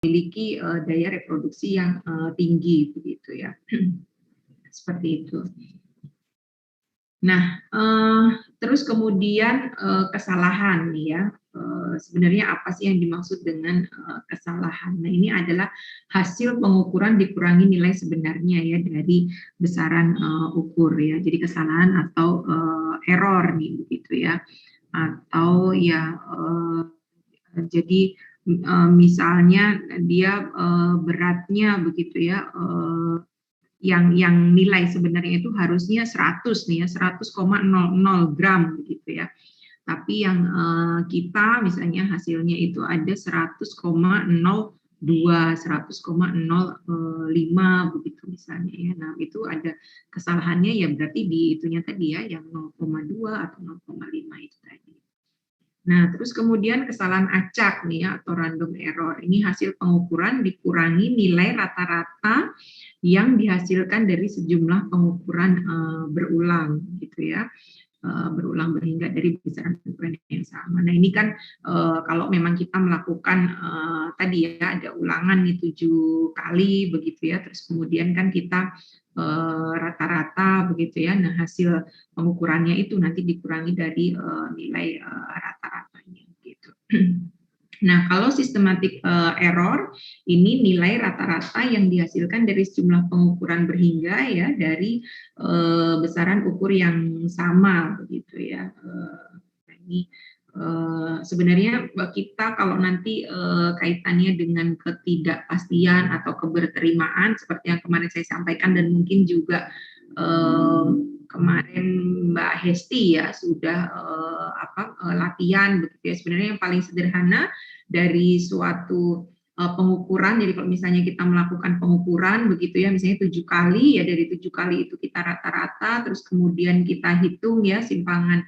memiliki daya reproduksi yang tinggi begitu ya. Seperti itu. Nah, terus kemudian kesalahan nih ya. Sebenarnya apa sih yang dimaksud dengan kesalahan? Nah, ini adalah hasil pengukuran dikurangi nilai sebenarnya ya dari besaran ukur ya. Jadi kesalahan atau error nih begitu ya. Atau ya jadi misalnya dia beratnya begitu ya, yang nilai sebenarnya itu harusnya 100 nih ya, 100,00 gram begitu ya. Tapi yang kita misalnya hasilnya itu ada 100,02, 100,05 begitu misalnya ya. Nah, itu ada kesalahannya ya berarti di itunya tadi ya yang 0,2 atau 0,5 itu tadi. Nah, terus kemudian kesalahan acak nih ya atau random error. Ini hasil pengukuran dikurangi nilai rata-rata yang dihasilkan dari sejumlah pengukuran berulang gitu ya. Berulang berhingga dari besaran ukuran yang sama. Nah, ini kan kalau memang kita melakukan tadi ya ada ulangan nih 7 kali begitu ya. Terus kemudian kan kita rata-rata begitu ya. Nah, hasil pengukurannya itu nanti dikurangi dari nilai rata-ratanya gitu. Nah, kalau systematic error ini nilai rata-rata yang dihasilkan dari sejumlah pengukuran berhingga ya dari besaran ukur yang sama begitu ya. Ini sebenarnya kita kalau nanti kaitannya dengan ketidakpastian atau keberterimaan seperti yang kemarin saya sampaikan dan mungkin juga kemarin Mbak Hesti ya sudah latihan begitu ya. Sebenarnya yang paling sederhana dari suatu pengukuran, jadi kalau misalnya kita melakukan pengukuran begitu ya, misalnya 7 kali ya, dari 7 kali itu kita rata-rata, terus kemudian kita hitung ya simpangan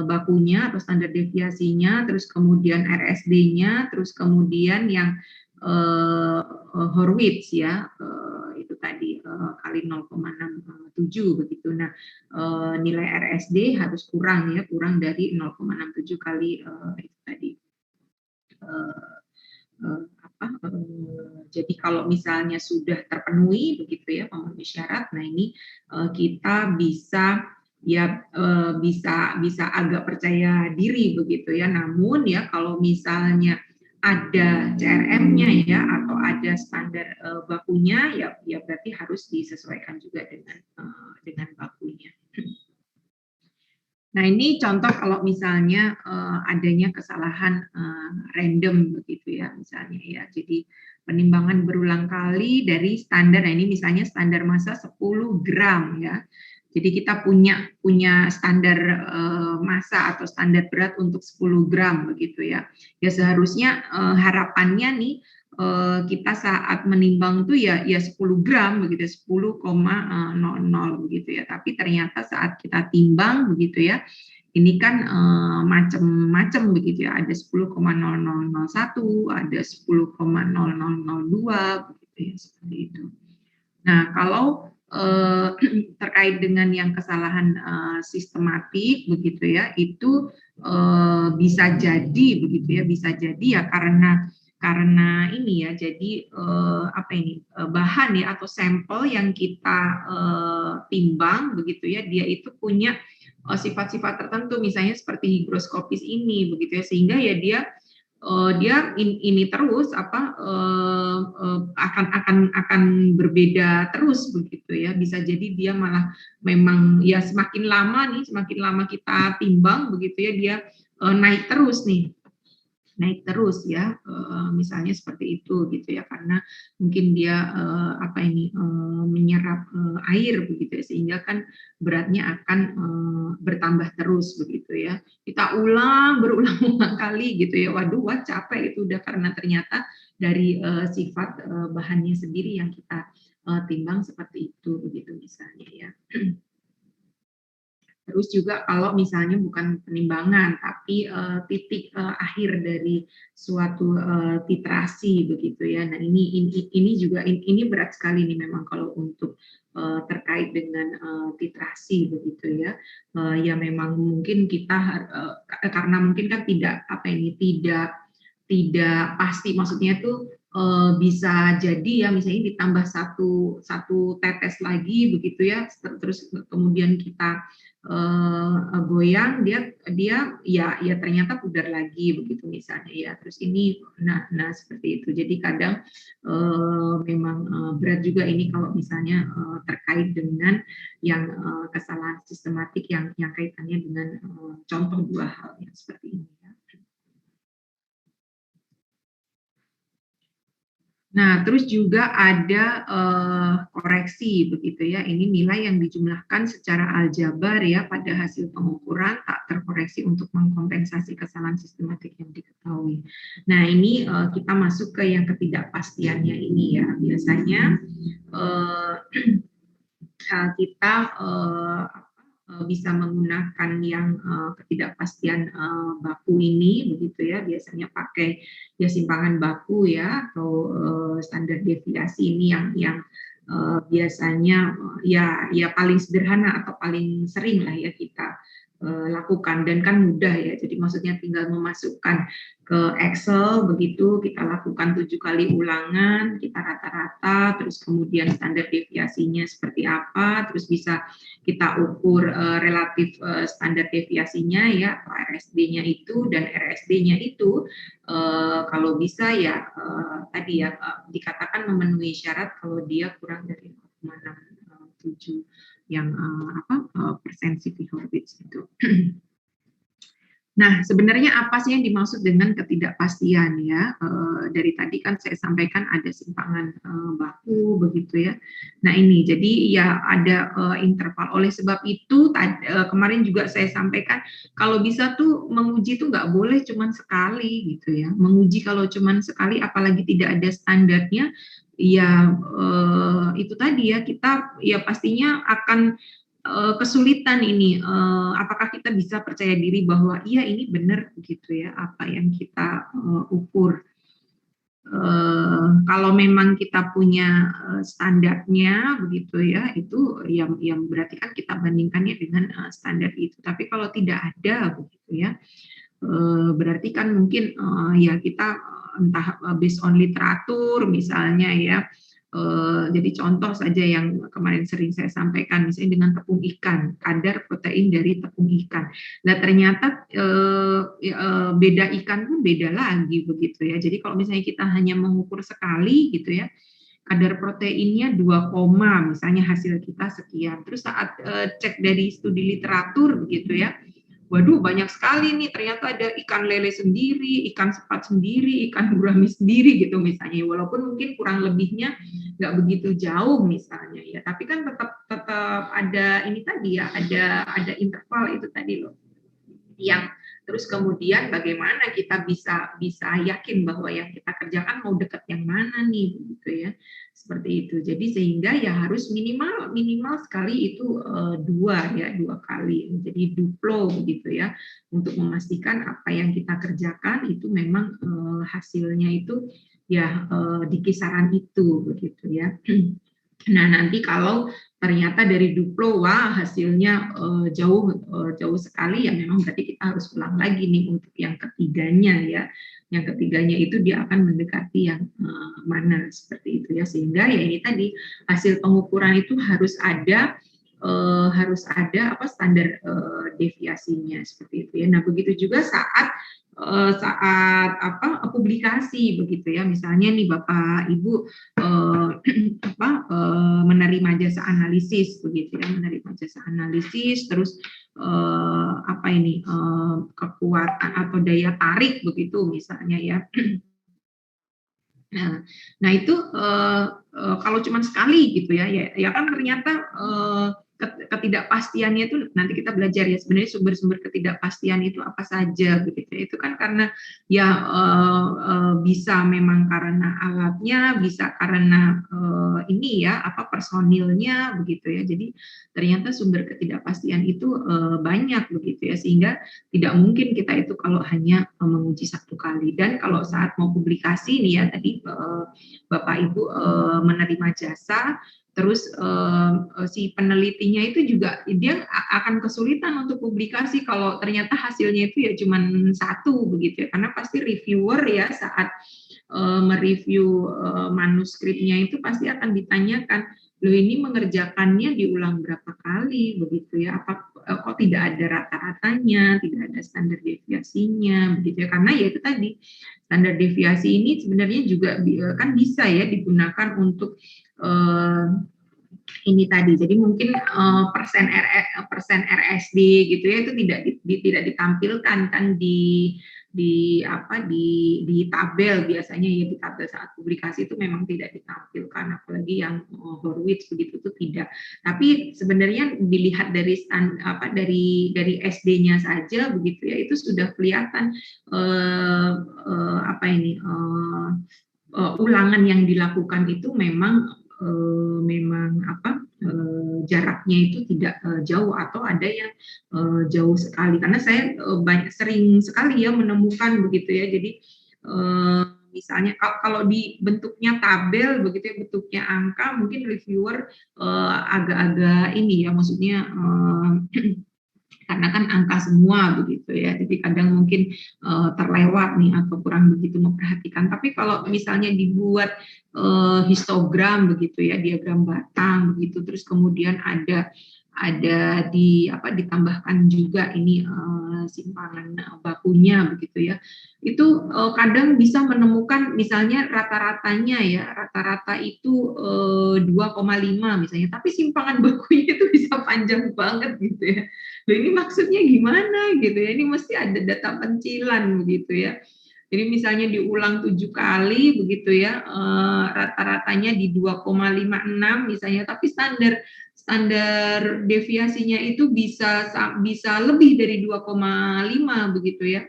bakunya atau standar deviasinya, terus kemudian RSD-nya, terus kemudian yang Horwitz ya, itu tadi kali 0,67 begitu. Nah, nilai RSD harus kurang ya, kurang dari 0,67 kali itu tadi. Jadi kalau misalnya sudah terpenuhi begitu ya memenuhi syarat, nah ini kita bisa ya bisa agak percaya diri begitu ya. Namun ya kalau misalnya ada CRM-nya ya atau ada standar bakunya ya berarti harus disesuaikan juga dengan bakunya. Nah, ini contoh kalau misalnya adanya kesalahan random begitu ya misalnya ya. Jadi penimbangan berulang kali dari standar. Nah, ini misalnya standar massa 10 gram ya. Jadi kita punya standar massa atau standar berat untuk 10 gram begitu ya. Ya seharusnya harapannya nih kita saat menimbang itu ya 10 gram begitu, 10,00 begitu ya. Tapi ternyata saat kita timbang begitu ya, ini kan macam-macam begitu ya. Ada 10,0001, ada 10,0002 begitu ya, seperti itu. Nah, kalau terkait dengan yang kesalahan sistematik begitu ya, itu bisa jadi begitu ya, bisa jadi ya karena ini ya, jadi bahan ya atau sampel yang kita timbang begitu ya, dia itu punya sifat-sifat tertentu, misalnya seperti higroskopis ini begitu ya, sehingga ya dia ini terus akan berbeda terus begitu ya. Bisa jadi dia malah memang ya semakin lama kita timbang begitu ya, dia naik terus terus ya, misalnya seperti itu gitu ya, karena mungkin dia menyerap air begitu ya, sehingga kan beratnya akan bertambah terus begitu ya. Kita berulang-ulang kali gitu ya, wah capek itu udah, karena ternyata dari sifat bahannya sendiri yang kita timbang seperti itu begitu misalnya ya. Terus juga kalau misalnya bukan penimbangan, tapi titik akhir dari suatu titrasi begitu ya. Nah ini juga ini berat sekali nih memang kalau untuk terkait dengan titrasi begitu ya. Ya memang mungkin kita karena mungkin kan tidak pasti, maksudnya itu bisa jadi ya misalnya ditambah satu tetes lagi begitu ya, terus kemudian kita goyang, dia dia ya ternyata pudar lagi begitu misalnya ya. Terus ini nah seperti itu. Jadi kadang memang berat juga ini kalau misalnya terkait dengan yang kesalahan sistematik yang kaitannya dengan contoh dua hal yang seperti ini ya. Nah, terus juga ada koreksi begitu ya. Ini nilai yang dijumlahkan secara aljabar ya pada hasil pengukuran tak terkoreksi untuk mengkompensasi kesalahan sistematik yang diketahui. Nah, ini kita masuk ke yang ketidakpastiannya ini ya. Biasanya eh, kita bisa menggunakan yang ketidakpastian baku ini begitu ya, biasanya pakai ya simpangan baku ya atau standar deviasi ini yang biasanya ya paling sederhana atau paling sering lah ya kita lakukan, dan kan mudah ya, jadi maksudnya tinggal memasukkan ke Excel begitu, kita lakukan 7 kali ulangan, kita rata-rata, terus kemudian standar deviasinya seperti apa, terus bisa kita ukur relatif standar deviasinya ya, RSD-nya itu dan RSD-nya itu kalau bisa ya tadi ya dikatakan memenuhi syarat kalau dia kurang dari 0,67 yang persen City Orbits itu. Nah, sebenarnya apa sih yang dimaksud dengan ketidakpastian ya? Dari tadi kan saya sampaikan ada simpangan baku begitu ya. Nah ini, jadi ya ada interval. Oleh sebab itu kemarin juga saya sampaikan kalau bisa tuh menguji tuh nggak boleh cuman sekali gitu ya. Menguji kalau cuman sekali, apalagi tidak ada standarnya, ya itu tadi ya kita ya pastinya akan kesulitan ini, apakah kita bisa percaya diri bahwa iya ini benar gitu ya apa yang kita ukur. Kalau memang kita punya standarnya begitu ya, itu yang berarti kan kita bandingkannya dengan standar itu. Tapi kalau tidak ada begitu ya, berarti kan mungkin ya kita entah based on literatur misalnya ya. Jadi contoh saja yang kemarin sering saya sampaikan, misalnya dengan tepung ikan, kadar protein dari tepung ikan. Nah ternyata beda ikan pun beda lagi begitu ya. Jadi kalau misalnya kita hanya mengukur sekali gitu ya, kadar proteinnya 2, misalnya hasil kita sekian. Terus saat cek dari studi literatur begitu ya, waduh banyak sekali nih, ternyata ada ikan lele sendiri, ikan sepat sendiri, ikan gurami sendiri gitu misalnya, walaupun mungkin kurang lebihnya nggak begitu jauh misalnya ya, tapi kan tetap ada ini tadi ya, ada interval itu tadi loh, yang terus kemudian bagaimana kita bisa yakin bahwa yang kita kerjakan mau dekat yang mana nih gitu ya, seperti itu. Jadi sehingga ya harus minimal sekali itu dua kali, jadi duplo begitu ya, untuk memastikan apa yang kita kerjakan itu memang hasilnya itu ya di kisaran itu begitu ya. Nah, nanti kalau ternyata dari duplo, wah hasilnya jauh sekali, ya memang berarti kita harus ulang lagi nih untuk yang ketiganya ya. Yang ketiganya itu dia akan mendekati yang mana seperti itu ya. Sehingga ya ini tadi hasil pengukuran itu harus ada apa standar deviasinya seperti itu ya. Nah, begitu juga saat apa publikasi begitu ya, misalnya nih Bapak Ibu menerima jasa analisis begitu ya, menerima jasa analisis, terus apa ini kekuatan atau daya tarik begitu misalnya ya. Nah itu kalau cuma sekali gitu ya, ya kan ternyata ketidakpastiannya itu nanti kita belajar ya, sebenarnya sumber-sumber ketidakpastian itu apa saja begitu ya. Itu kan karena ya bisa memang karena alatnya, bisa karena ini ya apa personilnya begitu ya. Jadi ternyata sumber ketidakpastian itu banyak begitu ya, sehingga tidak mungkin kita itu kalau hanya menguji satu kali. Dan kalau saat mau publikasi nih ya, tadi Bapak Ibu menerima jasa, terus si penelitinya itu juga dia akan kesulitan untuk publikasi kalau ternyata hasilnya itu ya cuma satu begitu ya, karena pasti reviewer ya saat mereview manuskripnya itu pasti akan ditanyakan, loh ini mengerjakannya diulang berapa kali begitu ya, apa kok tidak ada rata-ratanya, tidak ada standar deviasinya begitu ya, karena ya itu tadi standar deviasi ini sebenarnya juga kan bisa ya digunakan untuk ini tadi. Jadi mungkin persen RSD gitu ya itu tidak ditampilkan kan di tabel, biasanya ya di tabel saat publikasi itu memang tidak ditampilkan, apalagi yang Horwitz begitu itu tidak. Tapi sebenarnya dilihat dari dari SD-nya saja begitu ya, itu sudah kelihatan ulangan yang dilakukan itu memang jaraknya itu tidak jauh atau ada yang jauh sekali, karena saya sering sekali ya menemukan begitu ya. Jadi misalnya kalau di bentuknya tabel begitu ya, bentuknya angka, mungkin reviewer agak-agak ini ya, maksudnya karena kan angka semua begitu ya, jadi kadang mungkin terlewat nih atau kurang begitu memperhatikan. Tapi kalau misalnya dibuat histogram begitu ya, diagram batang begitu, terus kemudian ada ditambahkan juga ini simpangan bakunya begitu ya, itu kadang bisa menemukan misalnya rata-ratanya ya, rata-rata itu 2,5 misalnya, tapi simpangan bakunya itu bisa panjang banget gitu ya. Loh, ini maksudnya gimana gitu ya, ini mesti ada data pencilan begitu ya. Jadi misalnya diulang 7 kali begitu ya, rata-ratanya di 2,56 misalnya, tapi standar deviasinya itu bisa lebih dari 2,5 begitu ya.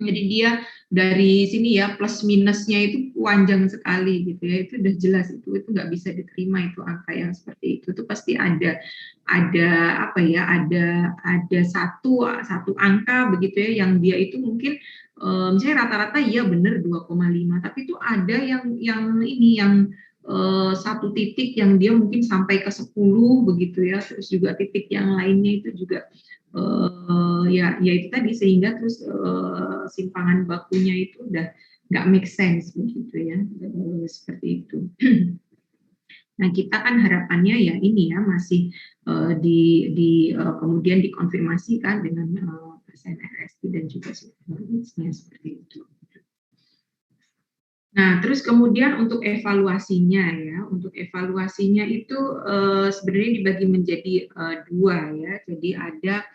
Jadi dia dari sini ya, plus minusnya itu panjang sekali gitu ya, itu udah jelas, itu nggak bisa diterima itu angka yang seperti itu. Itu pasti ada satu angka begitu ya, yang dia itu mungkin misalnya rata-rata iya benar 2,5, tapi itu ada yang satu titik yang dia mungkin sampai ke 10 begitu ya, terus juga titik yang lainnya itu juga ya itu tadi, sehingga terus simpangan bakunya itu udah nggak make sense begitu ya, seperti itu. Nah, kita kan harapannya ya ini ya, masih kemudian dikonfirmasikan dengan persen RSD dan juga Horwitz-nya seperti itu. Nah, terus kemudian untuk evaluasinya ya, untuk evaluasinya itu sebenarnya dibagi menjadi dua ya. Jadi ada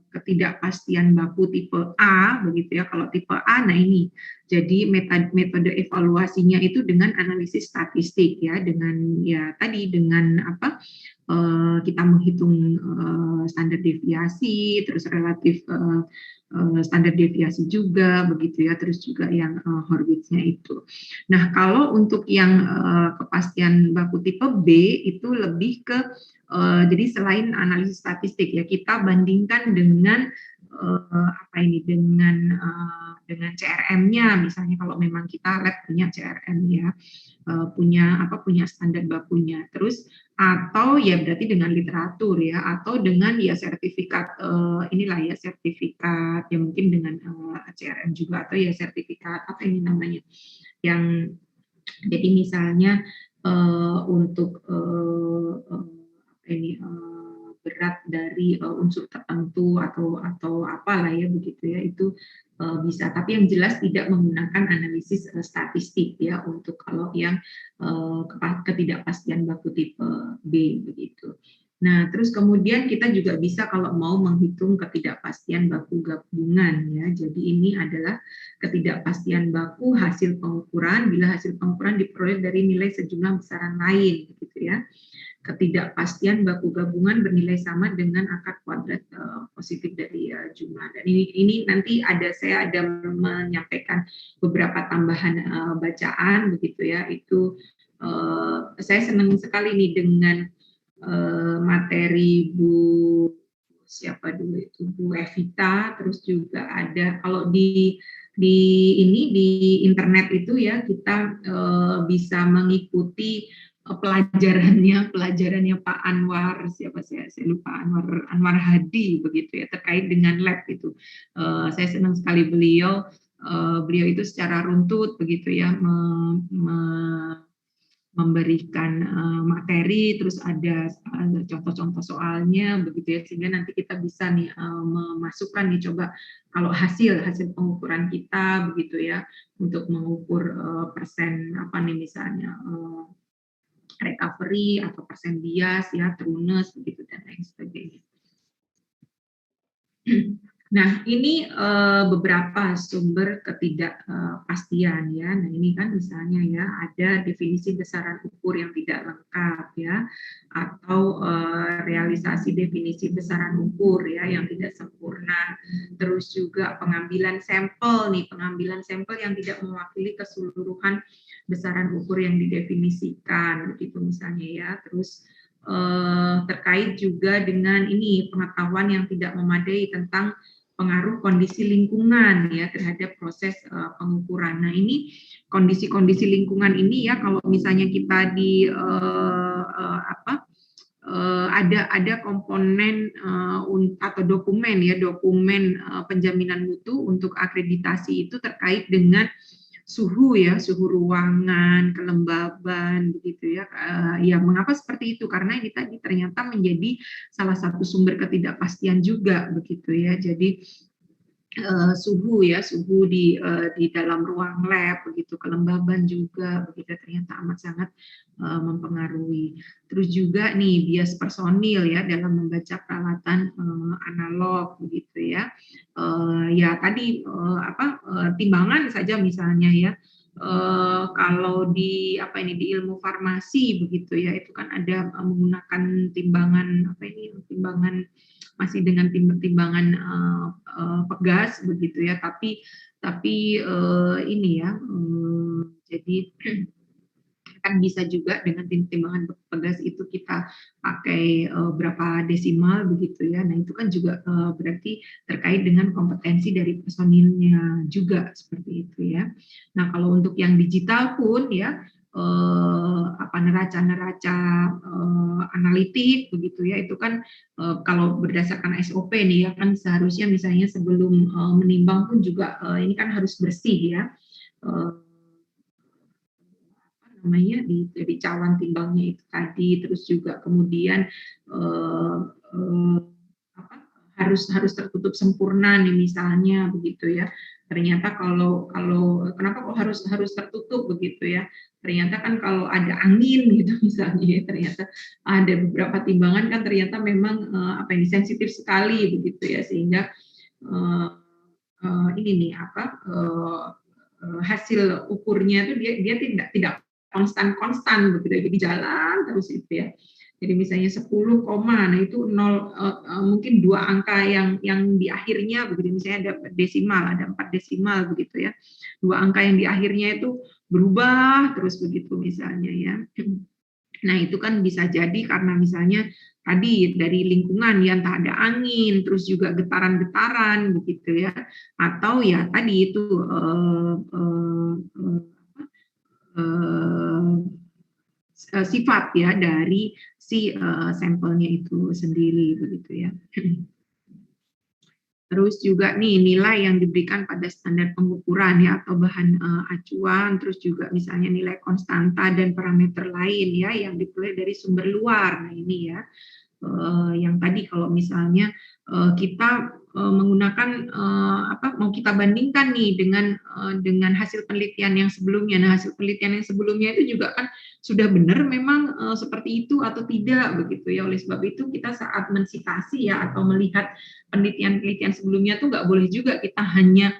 ketidakpastian baku tipe A begitu ya. Kalau tipe A, nah ini jadi metode evaluasinya itu dengan analisis statistik ya, dengan ya tadi dengan kita menghitung standar deviasi, terus relatif standar deviasi juga begitu ya, terus juga yang Horwitz-nya itu. Nah, kalau untuk yang kepastian baku tipe B itu lebih ke jadi selain analisis statistik ya, kita bandingkan dengan dengan CRM-nya, misalnya kalau memang kita lab punya CRM ya, punya standar bakunya, terus atau ya berarti dengan literatur ya, atau dengan ya sertifikat sertifikat ya, mungkin dengan CRM juga, atau ya sertifikat apa ini namanya, yang jadi misalnya untuk berat dari unsur tertentu atau apalah ya begitu ya, itu bisa, tapi yang jelas tidak menggunakan analisis statistik ya untuk kalau yang ketidakpastian baku tipe B begitu. Nah, terus kemudian kita juga bisa kalau mau menghitung ketidakpastian baku gabungan ya. Jadi ini adalah ketidakpastian baku hasil pengukuran bila hasil pengukuran diperoleh dari nilai sejumlah besaran lain gitu ya. Ketidakpastian baku gabungan bernilai sama dengan akar kuadrat positif dari jumlah. Dan ini nanti saya ada menyampaikan beberapa tambahan bacaan begitu ya. Itu saya senang sekali nih dengan materi Bu Evita, terus juga ada kalau di internet itu ya, kita bisa mengikuti pelajarannya Pak Anwar, saya lupa, Anwar Hadi begitu ya, terkait dengan lab itu. Saya senang sekali beliau beliau itu secara runtut begitu ya memberikan materi, terus ada contoh-contoh soalnya begitu ya, sehingga nanti kita bisa nih memasukkan nih coba kalau hasil pengukuran kita begitu ya untuk mengukur persen apa nih misalnya recovery atau persen bias ya, trueness begitu dan lain sebagainya. Nah, ini beberapa sumber ketidakpastian ya. Nah, ini kan misalnya ya ada definisi besaran ukur yang tidak lengkap ya, atau realisasi definisi besaran ukur ya yang tidak sempurna. Terus juga pengambilan sampel nih, pengambilan sampel yang tidak mewakili keseluruhan besaran ukur yang didefinisikan begitu misalnya ya. Terus terkait juga dengan ini pengetahuan yang tidak memadai tentang pengaruh kondisi lingkungan ya terhadap proses pengukuran. Nah ini kondisi-kondisi lingkungan ini ya kalau misalnya kita di ada komponen atau dokumen ya dokumen penjaminan mutu untuk akreditasi itu terkait dengan suhu ya, suhu ruangan, kelembaban begitu ya. Ya mengapa seperti itu? Karena ini tadi ternyata menjadi salah satu sumber ketidakpastian juga begitu ya. Jadi suhu ya, suhu di dalam ruang lab begitu, kelembaban juga begitu ternyata amat sangat mempengaruhi. Terus juga nih bias personil ya dalam membaca peralatan analog begitu ya. Ya tadi timbangan saja misalnya ya. Kalau di di ilmu farmasi begitu ya itu kan ada menggunakan timbangan timbangan masih dengan timbangan pegas begitu ya tapi ini ya jadi kan bisa juga dengan timbangan pegas itu kita pakai berapa desimal begitu ya. Nah itu kan juga berarti terkait dengan kompetensi dari personilnya juga seperti itu ya. Nah kalau untuk yang digital pun ya neraca-neraca analitik begitu ya itu kan kalau berdasarkan SOP nih ya kan seharusnya misalnya sebelum menimbang pun juga ini kan harus bersih ya. Dari cawan timbangnya itu tadi, terus juga kemudian harus tertutup sempurna nih misalnya begitu ya. Ternyata kalau kenapa kok harus tertutup begitu ya? Ternyata kan kalau ada angin gitu misalnya ya, ternyata ada beberapa timbangan kan ternyata memang ini sensitif sekali begitu ya sehingga ini nih hasil ukurnya itu dia tidak konstan begitu jadi jalan terus itu ya. Jadi misalnya 10, nah itu 0 mungkin 2 angka yang di akhirnya begitu misalnya ada desimal, ada 4 desimal begitu ya. 2 angka yang di akhirnya itu berubah terus begitu misalnya ya. Nah, itu kan bisa jadi karena misalnya tadi dari lingkungan ya entah ada angin, terus juga getaran-getaran begitu ya. Atau ya tadi itu sifat ya dari si sampelnya itu sendiri begitu ya. Terus juga nih nilai yang diberikan pada standar pengukuran ya atau bahan acuan, terus juga misalnya nilai konstanta dan parameter lain ya yang diperoleh dari sumber luar. Nah ini ya yang tadi kalau misalnya kita menggunakan mau kita bandingkan nih dengan hasil penelitian yang sebelumnya. Nah hasil penelitian yang sebelumnya itu juga kan sudah benar memang seperti itu atau tidak begitu ya. Oleh sebab itu kita saat mensitasi ya atau melihat penelitian-penelitian sebelumnya tuh nggak boleh juga kita hanya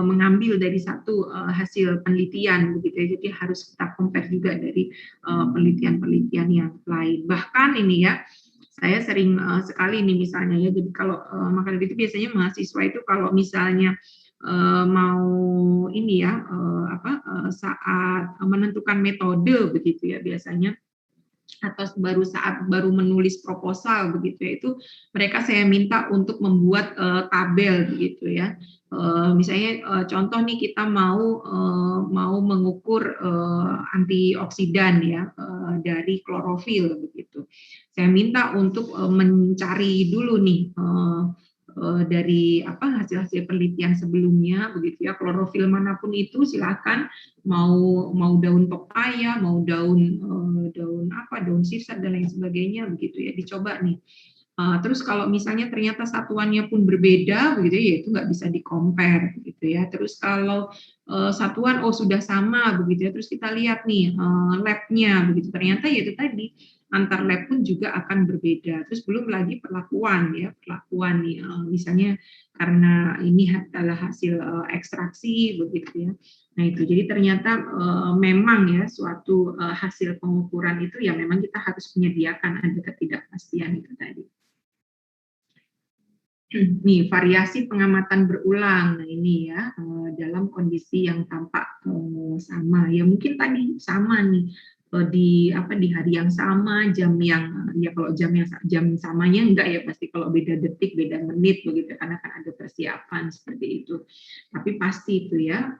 mengambil dari satu hasil penelitian begitu ya. Jadi harus kita compare juga dari penelitian-penelitian yang lain. Bahkan ini ya saya sering sekali nih misalnya ya. Jadi kalau maka itu biasanya mahasiswa itu kalau misalnya mau ini ya saat menentukan metode begitu ya biasanya atau baru menulis proposal begitu ya itu mereka saya minta untuk membuat tabel begitu ya misalnya contoh nih kita mau mengukur antioksidan ya dari klorofil begitu saya minta untuk mencari dulu nih dari hasil-hasil penelitian sebelumnya begitu ya. Klorofil manapun itu silakan, mau daun pepaya, mau daun sirsak dan lain sebagainya begitu ya, dicoba nih. Terus kalau misalnya ternyata satuannya pun berbeda begitu ya, itu nggak bisa di-compare begitu ya. Terus kalau satuan sudah sama begitu ya, terus kita lihat nih lab-nya begitu, ternyata ya itu tadi antar lab pun juga akan berbeda. Terus belum lagi perlakuan nih, misalnya karena ini adalah hasil ekstraksi begitu ya. Nah itu jadi ternyata memang ya suatu hasil pengukuran itu ya memang kita harus menyediakan ada ketidakpastian itu tadi. Nih, variasi pengamatan berulang. Nah, ini ya dalam kondisi yang tampak sama. Ya mungkin tadi sama nih di hari yang sama, jam yang ya kalau jam samanya enggak ya pasti, kalau beda detik, beda menit begitu, karena kan ada persiapan seperti itu. Tapi pasti itu ya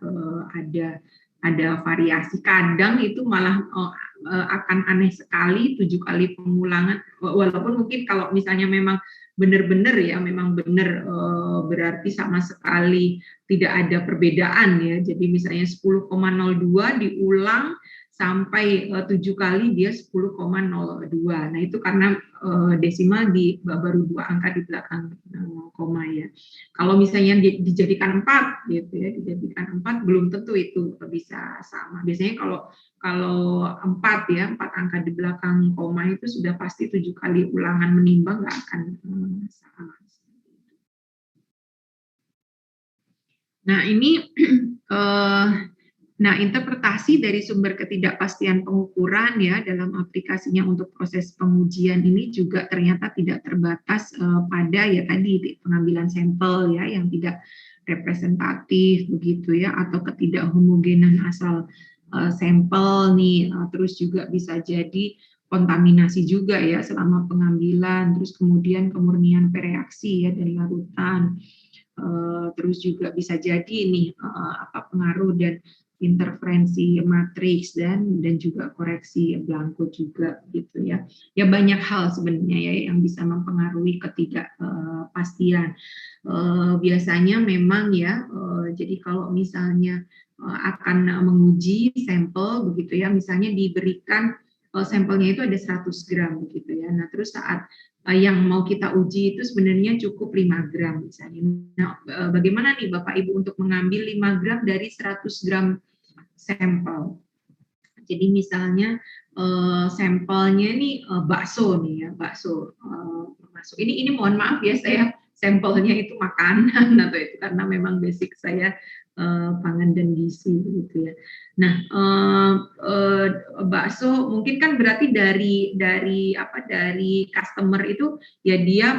ada variasi. Kadang itu malah akan aneh sekali 7 kali pengulangan, walaupun mungkin kalau misalnya memang benar-benar ya, memang benar berarti sama sekali tidak ada perbedaan ya. Jadi misalnya 10,02 diulang sampai 7 kali dia 10,02. Nah itu karena desimal baru 2 angka di belakang koma ya. Kalau misalnya dijadikan 4 gitu ya, dijadikan 4 belum tentu itu bisa sama. Biasanya kalau 4 angka di belakang koma itu sudah pasti 7 kali ulangan menimbang nggak akan sama. Nah ini interpretasi dari sumber ketidakpastian pengukuran ya dalam aplikasinya untuk proses pengujian ini juga ternyata tidak terbatas pada ya tadi pengambilan sampel ya yang tidak representatif begitu ya, atau ketidakhomogenan asal sampel nih, terus juga bisa jadi kontaminasi juga ya selama pengambilan, terus kemudian kemurnian pereaksi ya dari larutan, terus juga bisa jadi nih pengaruh dan interferensi matriks dan juga koreksi blanko juga gitu ya. Ya banyak hal sebenarnya ya yang bisa mempengaruhi ketidakpastian. Biasanya memang ya, jadi kalau misalnya akan menguji sampel begitu ya, misalnya diberikan sampelnya itu ada 100 gram begitu ya. Nah, terus saat yang mau kita uji itu sebenarnya cukup 5 gram misalnya. Nah, bagaimana nih Bapak Ibu untuk mengambil 5 gram dari 100 gram sampel? Jadi misalnya sampelnya nih bakso nih ya, bakso masuk. Ini mohon maaf ya, saya sampelnya itu makanan atau itu karena memang basic saya pangan dan gizi gitu ya. Nah, bakso mungkin kan berarti dari customer itu ya dia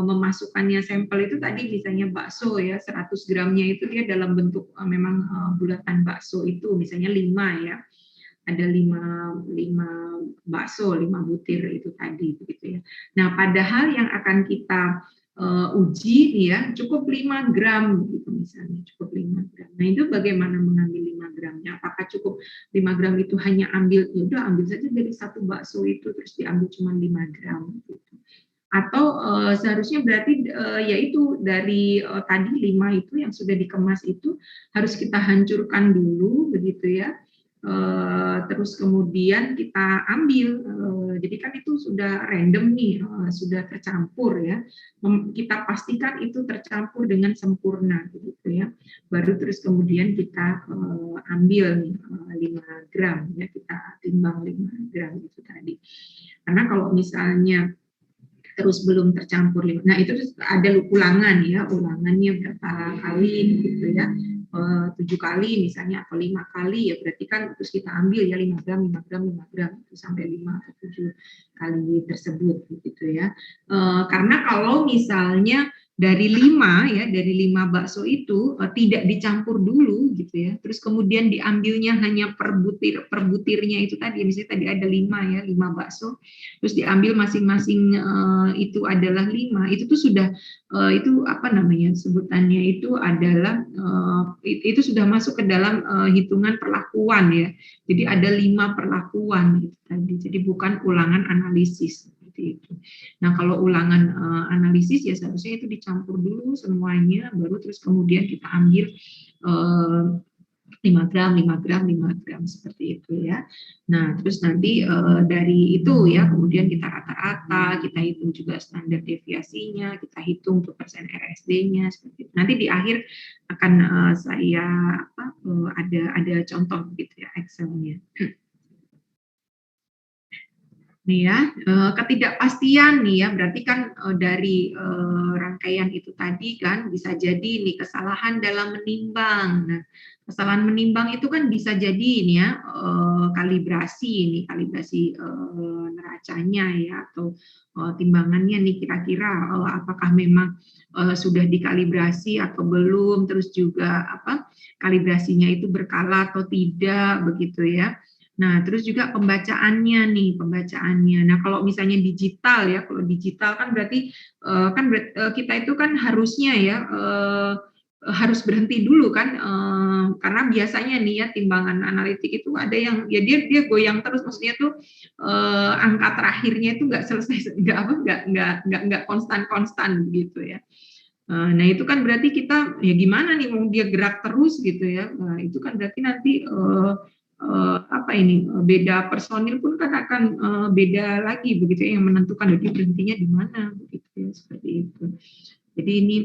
memasukkannya sampel itu tadi misalnya bakso ya 100 gramnya itu dia dalam bentuk memang bulatan bakso itu misalnya 5 ya. Ada 5 bakso, 5 butir itu tadi begitu ya. Nah, padahal yang akan kita uji ya cukup 5 gram gitu misalnya, cukup 5 gram. Nah, itu bagaimana mengambil 5 gramnya? Apakah cukup 5 gram itu hanya ambil saja dari satu bakso itu terus diambil cuma 5 gram gitu. Atau seharusnya berarti yaitu dari tadi 5 itu yang sudah dikemas itu harus kita hancurkan dulu begitu ya. Terus kemudian kita ambil, jadi kan itu sudah random nih, sudah tercampur ya, kita pastikan itu tercampur dengan sempurna begitu ya, baru terus kemudian kita ambil nih 5 gram ya, kita timbang 5 gram itu tadi. Karena kalau misalnya terus belum tercampur, nah itu ada ulangan ya, ulangannya berapa kali gitu ya, 7 kali misalnya atau 5 kali ya berarti kan terus kita ambil ya 5 gram itu sampai 5 atau 7 kali tersebut gitu ya. Karena kalau misalnya dari 5 bakso itu tidak dicampur dulu gitu ya, terus kemudian diambilnya hanya per butirnya itu tadi, misalnya tadi ada 5 bakso, terus diambil masing-masing itu adalah 5, itu tuh sudah itu sebutannya itu adalah itu sudah masuk ke dalam hitungan perlakuan ya. Jadi ada 5 perlakuan gitu tadi. Jadi bukan ulangan analisis. seperti itu. Nah, kalau ulangan analisis ya seharusnya itu dicampur dulu semuanya, baru terus kemudian kita ambil 5 gram, 5 gram, 5 gram seperti itu ya. Nah, terus nanti dari itu ya, kemudian kita rata-rata, kita hitung juga standar deviasinya, kita hitung tuh persen RSD-nya seperti itu. Nanti di akhir akan saya ada contoh gitu ya Excel-nya. Nih ya, ketidakpastian nih ya, berarti kan dari rangkaian itu tadi kan bisa jadi nih kesalahan dalam menimbang. Nah, kesalahan menimbang itu kan bisa jadi nih ya kalibrasi neracanya ya, atau timbangannya nih kira-kira apakah memang sudah dikalibrasi atau belum, terus juga apa kalibrasinya itu berkala atau tidak begitu ya. Nah, terus juga pembacaannya nih, pembacaannya. Nah, kalau misalnya digital ya, kalau digital kan berarti kita itu kan harusnya ya harus berhenti dulu kan, karena biasanya nih ya timbangan analitik itu ada yang ya dia goyang terus, maksudnya tuh angka terakhirnya itu nggak selesai, nggak konstan begitu ya. Nah, itu kan berarti kita ya gimana nih mau dia gerak terus gitu ya. Nah, itu kan berarti nanti apa ini beda personil pun kan akan beda lagi begitu ya, yang menentukan jadi berhentinya di mana begitu ya, seperti itu. Jadi ini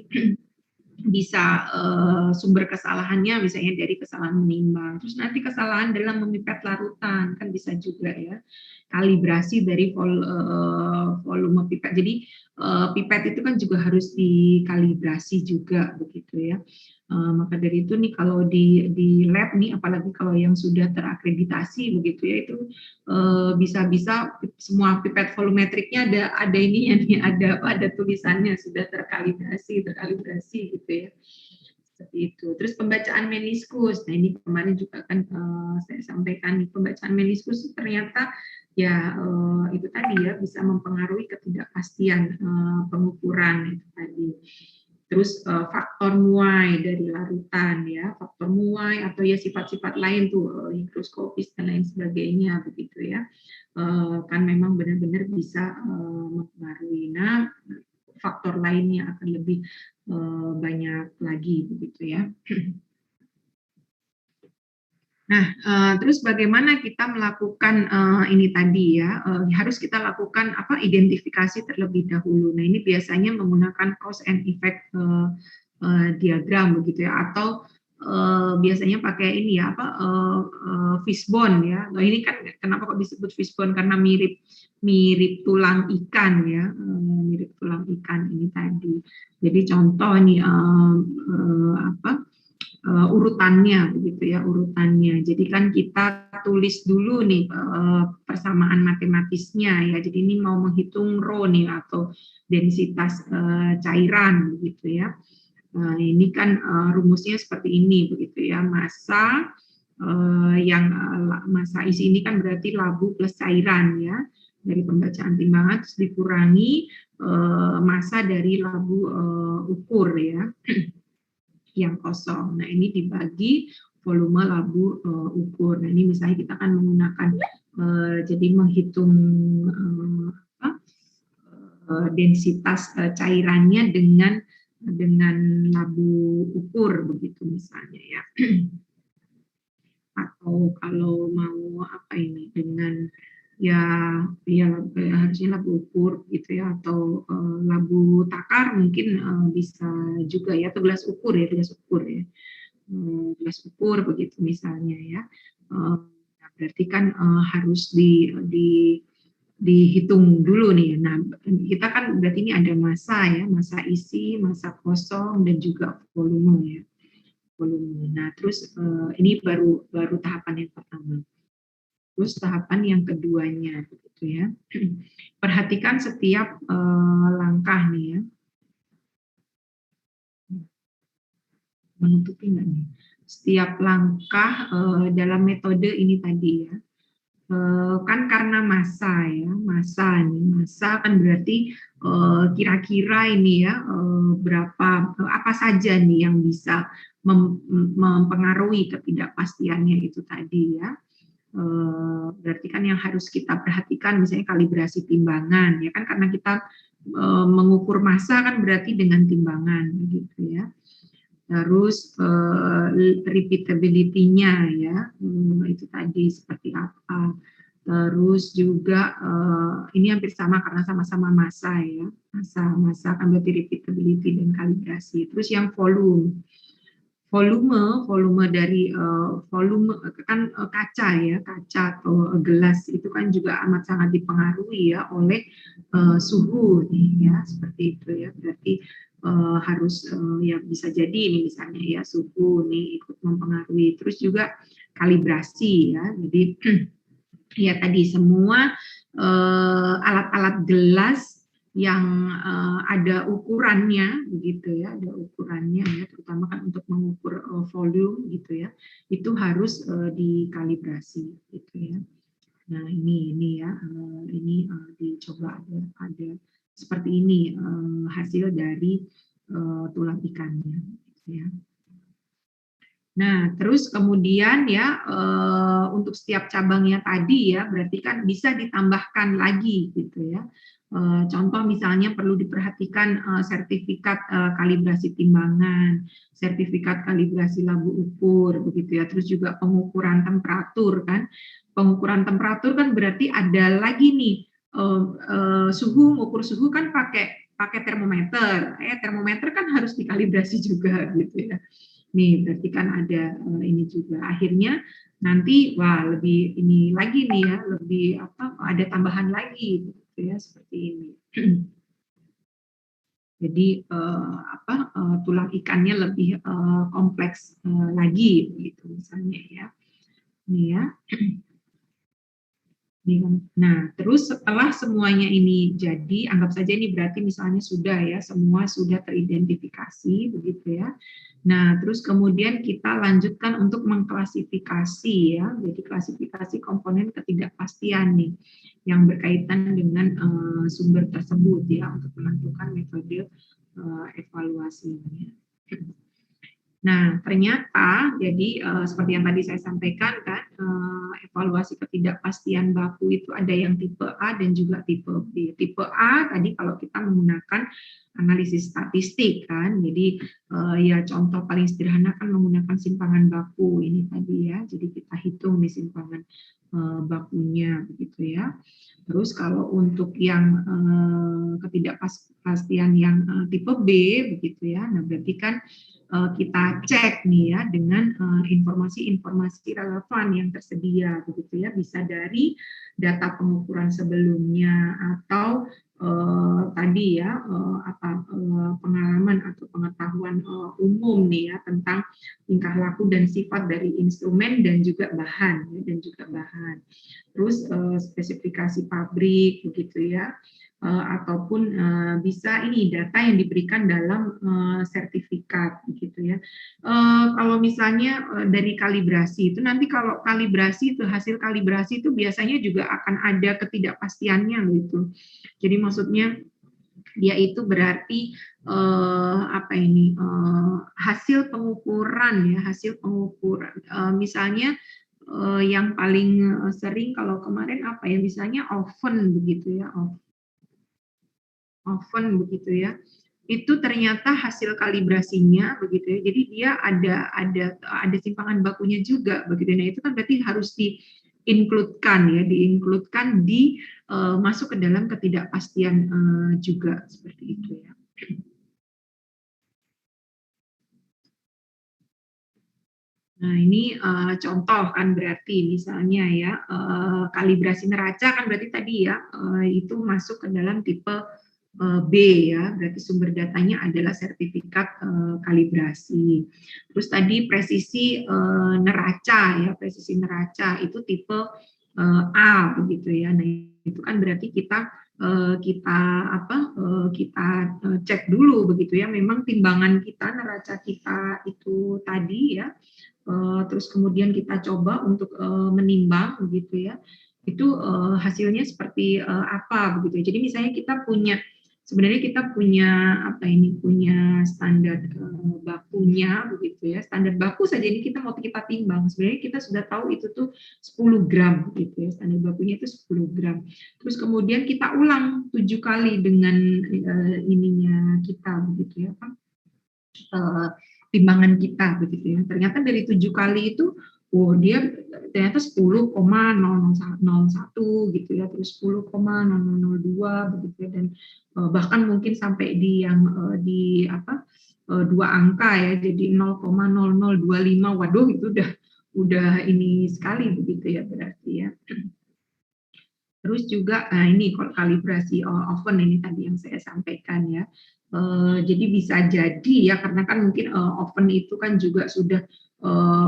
bisa sumber kesalahannya misalnya dari kesalahan menimbang, terus nanti kesalahan dalam memipet larutan kan bisa juga ya, kalibrasi dari volume pipet. Jadi pipet itu kan juga harus dikalibrasi juga begitu ya. Maka dari itu nih kalau di lab nih, apalagi kalau yang sudah terakreditasi begitu ya, itu bisa-bisa semua pipet volumetriknya ada ininya nih, ada tulisannya sudah terkalibrasi gitu ya. Seperti itu. Terus pembacaan meniskus. Nah, ini kemarin juga kan saya sampaikan nih, pembacaan meniskus ternyata ya itu tadi ya bisa mempengaruhi ketidakpastian pengukuran itu tadi. Terus faktor muai dari larutan ya, faktor muai atau ya sifat-sifat lain tuh mikroskopis dan lain sebagainya begitu ya, kan memang benar-benar bisa mempengaruhi. Nah, faktor lainnya akan lebih banyak lagi begitu ya. Nah, terus bagaimana kita melakukan ini tadi ya, harus kita lakukan apa identifikasi terlebih dahulu. Nah, ini biasanya menggunakan cause and effect diagram begitu ya, atau biasanya pakai ini ya apa fishbone ya. Nah, ini kan kenapa kok disebut fishbone, karena mirip tulang ikan ya, mirip tulang ikan ini tadi. Jadi contoh nih urutannya begitu ya, urutannya. Jadi kan kita tulis dulu nih persamaan matematisnya ya. Jadi ini mau menghitung rho nih atau densitas cairan begitu ya. Nah, ini kan rumusnya seperti ini begitu ya. Massa massa isi ini kan berarti labu plus cairan ya, dari pembacaan timbangan, terus dikurangi massa dari labu ukur ya yang kosong. Nah, ini dibagi volume labu ukur. Nah, ini misalnya kita akan menggunakan jadi menghitung densitas cairannya dengan labu ukur begitu misalnya ya. Atau kalau mau apa ini dengan ya harusnya labu ukur gitu ya, atau labu takar mungkin bisa juga ya, atau gelas ukur ya, gelas ukur begitu misalnya ya. Berarti kan harus dihitung dulu nih. Nah, kita kan berarti ini ada massa ya, massa isi, massa kosong, dan juga volume ya, volume. Nah, terus ini baru tahapan yang pertama. Terus tahapan yang keduanya begitu ya. Perhatikan setiap langkah nih ya. Menutupi nggak nih? Setiap langkah dalam metode ini tadi ya. Kan karena massa ya, massa kan berarti kira-kira ini ya berapa apa saja nih yang bisa mempengaruhi ketidakpastiannya itu tadi ya. Berarti kan yang harus kita perhatikan misalnya kalibrasi timbangan, ya kan, karena kita mengukur massa kan berarti dengan timbangan, gitu ya. Terus repeatability-nya ya, itu tadi seperti apa. Terus juga ini hampir sama karena sama-sama massa ya, massa kan berarti repeatability dan kalibrasi. Terus yang volume dari volume kan kaca ya, kaca atau gelas itu kan juga amat sangat dipengaruhi ya oleh suhu nih ya, seperti itu ya. Berarti harus ya bisa jadi ini misalnya ya suhu nih ikut mempengaruhi. Terus juga kalibrasi ya. Jadi ya tadi semua alat-alat gelas yang ada ukurannya begitu ya, ada ukurannya ya, terutama kan untuk mengukur volume gitu ya, itu harus dikalibrasi gitu ya. Nah ini ya, ini dicoba ada seperti ini hasil dari tulang ikannya gitu ya. Nah, terus kemudian ya untuk setiap cabangnya tadi ya, berarti kan bisa ditambahkan lagi gitu ya. Contoh misalnya perlu diperhatikan sertifikat kalibrasi timbangan, sertifikat kalibrasi labu ukur begitu ya. Terus juga pengukuran temperatur kan. Pengukuran temperatur kan berarti ada lagi nih suhu, mengukur suhu kan pakai termometer. Termometer kan harus dikalibrasi juga gitu ya. Nih, berarti kan ada ini juga. Akhirnya nanti wah lebih ini lagi nih ya, lebih apa ada tambahan lagi gitu ya seperti ini. Jadi tulang ikannya lebih kompleks lagi gitu misalnya ya. Ini ya. Nah, terus setelah semuanya ini jadi, anggap saja ini berarti misalnya sudah ya, semua sudah teridentifikasi, begitu ya. Nah, terus kemudian kita lanjutkan untuk mengklasifikasi ya, jadi klasifikasi komponen ketidakpastian nih, yang berkaitan dengan sumber tersebut ya, untuk menentukan metode evaluasinya. Nah, ternyata jadi seperti yang tadi saya sampaikan kan, evaluasi ketidakpastian baku itu ada yang tipe A dan juga tipe B. Tipe A tadi kalau kita menggunakan analisis statistik kan, jadi ya contoh paling sederhana kan menggunakan simpangan baku ini tadi ya, jadi kita hitung di simpangan bakunya begitu ya. Terus kalau untuk yang ketidakpastian yang tipe B begitu ya, nah berarti kan kita cek nih ya dengan informasi-informasi relevan yang tersedia begitu ya, bisa dari data pengukuran sebelumnya atau tadi ya pengalaman atau pengetahuan umum nih ya tentang tingkah laku dan sifat dari instrumen dan juga bahan ya, dan juga bahan. Terus spesifikasi pabrik begitu ya. Ataupun bisa ini data yang diberikan dalam sertifikat gitu ya. Kalau misalnya dari kalibrasi itu nanti kalau kalibrasi itu hasil kalibrasi itu biasanya juga akan ada ketidakpastiannya gitu. Jadi maksudnya dia itu berarti hasil pengukuran ya, hasil pengukuran misalnya yang paling sering kalau kemarin apa ya, misalnya oven begitu ya, oven begitu ya, itu ternyata hasil kalibrasinya begitu ya, jadi dia ada simpangan bakunya juga begitu. Nah itu kan berarti harus diinkludkan di masuk ke dalam ketidakpastian juga seperti itu ya. Nah ini contoh kan berarti misalnya ya kalibrasi neraca kan berarti tadi ya itu masuk ke dalam tipe B ya, berarti sumber datanya adalah sertifikat kalibrasi. Terus tadi presisi neraca ya, presisi neraca itu tipe A begitu ya. Nah itu kan berarti kita cek dulu begitu ya, memang timbangan kita neraca kita itu tadi ya, terus kemudian kita coba untuk menimbang begitu ya, itu hasilnya seperti apa begitu. Jadi misalnya kita punya sebenarnya kita punya standar bakunya begitu ya. Standar baku saja ini kita timbang. Sebenarnya kita sudah tahu itu tuh 10 gram gitu ya. Standar bakunya itu 10 gram. Terus kemudian kita ulang 7 kali dengan ininya kita begitu ya. Timbangan kita begitu ya. Ternyata dari 7 kali itu dia ternyata 10,0001 gitu ya, terus 10,0002 begitu ya, dan bahkan mungkin sampai di yang di apa dua angka ya, jadi 0,0025. Waduh, itu udah ini sekali begitu ya berarti ya. Terus juga ini kalibrasi oven ini tadi yang saya sampaikan ya. Jadi bisa jadi ya, karena kan mungkin oven itu kan juga sudah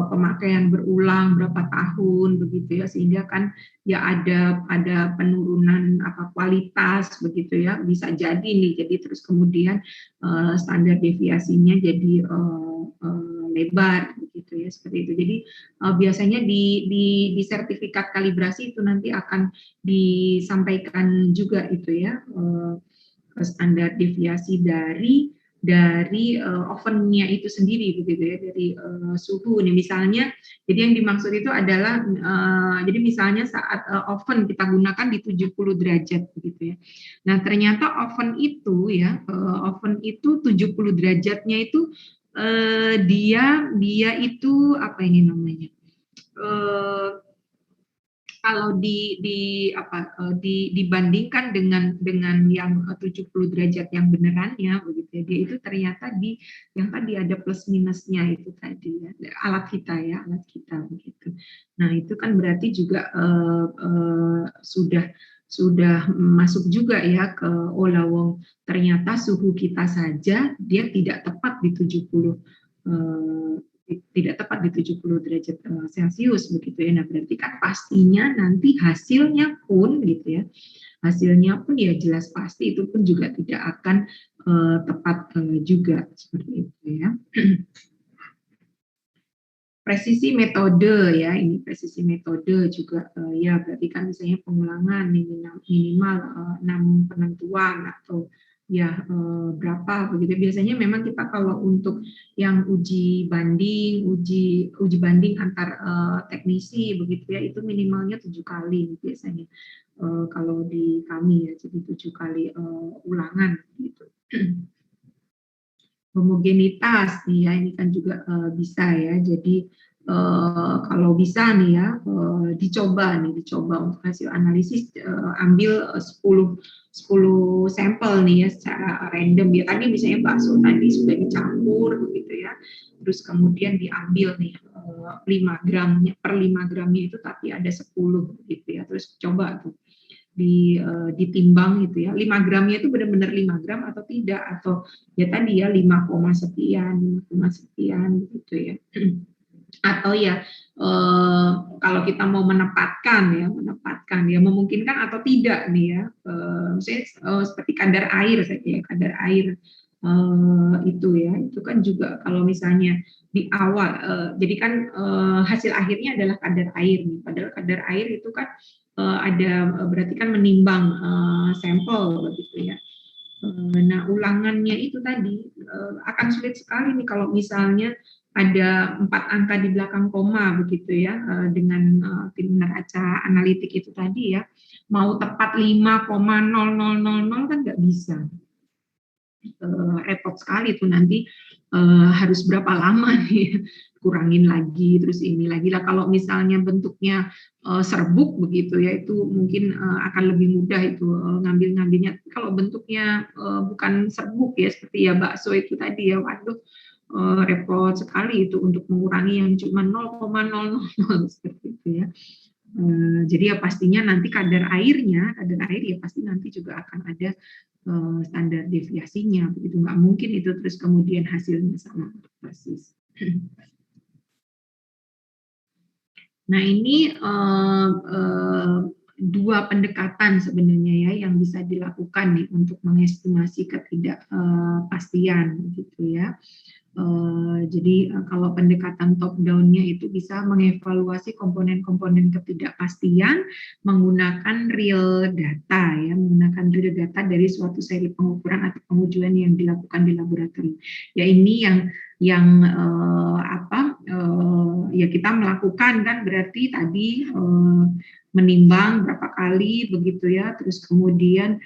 pemakaian berulang berapa tahun begitu ya, sehingga kan ya ada penurunan kualitas begitu ya, bisa jadi nih. Jadi terus kemudian standar deviasinya jadi lebar begitu ya, seperti itu. Jadi biasanya di sertifikat kalibrasi itu nanti akan disampaikan juga itu ya, standar deviasi dari ovennya itu sendiri begitu ya, dari suhu nih misalnya. Jadi yang dimaksud itu adalah jadi misalnya saat oven kita gunakan di 70 derajat begitu ya. Nah, ternyata oven itu ya, oven itu 70 derajatnya itu dia itu apa ini namanya? Kalau dibandingkan dengan yang 70 derajat yang benerannya begitu ya, dia itu ternyata yang tadi ada plus minusnya itu tadi ya, alat kita begitu. Nah, itu kan berarti juga sudah masuk juga ya ke lawang, ternyata suhu kita saja dia tidak tepat di 70 tidak tepat di 70 derajat Celcius begitu ya. Nah, berarti kan pastinya nanti hasilnya pun gitu ya. Hasilnya pun ya jelas pasti itu pun juga tidak akan tepat juga seperti itu ya. Presisi metode ya, ini presisi metode juga ya, berarti kan misalnya pengulangan minimal 6 penentuan atau ya berapa begitu. Biasanya memang kita kalau untuk yang uji banding antar teknisi begitu ya, itu minimalnya 7 kali biasanya kalau di kami ya, jadi 7 kali ulangan gitu. Homogenitas nih ya, ini kan juga bisa ya. Jadi kalau bisa nih ya, dicoba untuk hasil analisis, ambil 10 sampel nih ya secara random ya. Tadi misalnya bakso tadi sudah dicampur begitu ya, terus kemudian diambil nih 5 gramnya, per 5 gramnya itu tapi ada 10 gitu ya, terus coba tuh ditimbang gitu ya, 5 gramnya itu benar-benar 5 gram atau tidak, atau ya tadi ya 5, sekian gitu ya. Atau ya kalau kita mau menempatkan ya memungkinkan atau tidak nih ya, misalnya seperti kadar air saja ya, kadar air itu ya, itu kan juga kalau misalnya di awal jadi kan hasil akhirnya adalah kadar air nih, padahal kadar air itu kan ada berarti kan menimbang sampel begitu ya. Nah, ulangannya itu tadi akan sulit sekali nih kalau misalnya ada 4 angka di belakang koma begitu ya, dengan tim neraca analitik itu tadi ya, mau tepat 5,0000 kan nggak bisa. Repot sekali tuh nanti harus berapa lama nih, kurangin lagi, terus ini lagi lah. Kalau misalnya bentuknya serbuk begitu ya, itu mungkin akan lebih mudah itu ngambilnya. Kalau bentuknya bukan serbuk ya, seperti ya bakso itu tadi ya, waduh repot sekali itu untuk mengurangi yang cuma 0,000 seperti itu ya. Jadi ya pastinya nanti kadar air ya pasti nanti juga akan ada standar deviasinya begitu, nggak mungkin itu terus kemudian hasilnya sama persis. Nah, ini dua pendekatan sebenarnya ya yang bisa dilakukan nih untuk mengestimasi ketidakpastian gitu ya. Jadi kalau pendekatan top down-nya itu bisa mengevaluasi komponen-komponen ketidakpastian menggunakan real data ya, menggunakan real data dari suatu seri pengukuran atau pengujian yang dilakukan di laboratorium. Ya ini ya kita melakukan kan berarti tadi menimbang berapa kali begitu ya, terus kemudian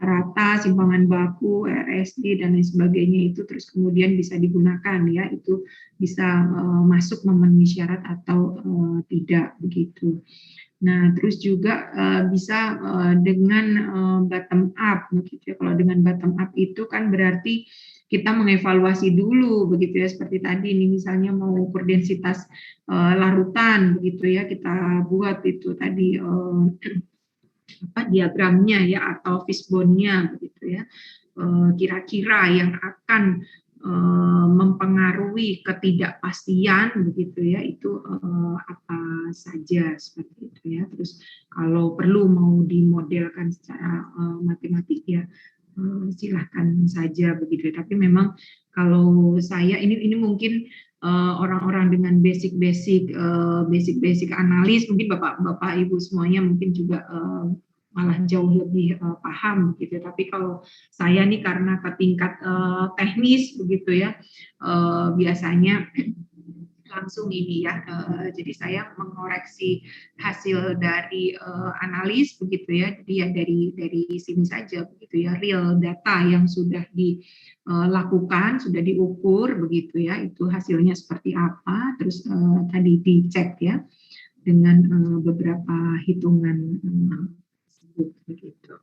rata, simpangan baku, RSD dan lain sebagainya itu terus kemudian bisa digunakan ya, itu bisa masuk memenuhi syarat atau tidak begitu. Nah, terus juga bisa dengan bottom up begitu ya. Kalau dengan bottom up itu kan berarti kita mengevaluasi dulu begitu ya, seperti tadi ini misalnya mau ukur densitas larutan begitu ya, kita buat itu tadi diagramnya ya atau fishbone-nya begitu ya, kira-kira yang akan mempengaruhi ketidakpastian begitu ya, itu apa saja seperti itu ya. Terus kalau perlu mau dimodelkan secara matematik ya silahkan saja begitu ya. Tapi memang kalau saya ini mungkin orang-orang dengan basic analis, mungkin bapak ibu semuanya mungkin juga malah jauh lebih paham gitu. Tapi kalau saya nih karena ke tingkat teknis begitu ya, biasanya langsung ini ya, jadi saya mengoreksi hasil dari analis begitu ya, jadi ya dari sini saja begitu ya, real data yang sudah dilakukan, sudah diukur begitu ya, itu hasilnya seperti apa, terus tadi dicek ya dengan beberapa hitungan tersebut begitu.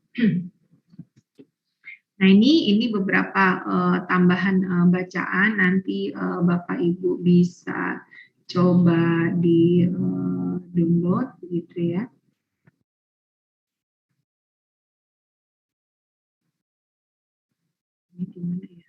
Nah ini beberapa tambahan bacaan, nanti Bapak Ibu bisa coba di download begitu ya. Ini gimana ya?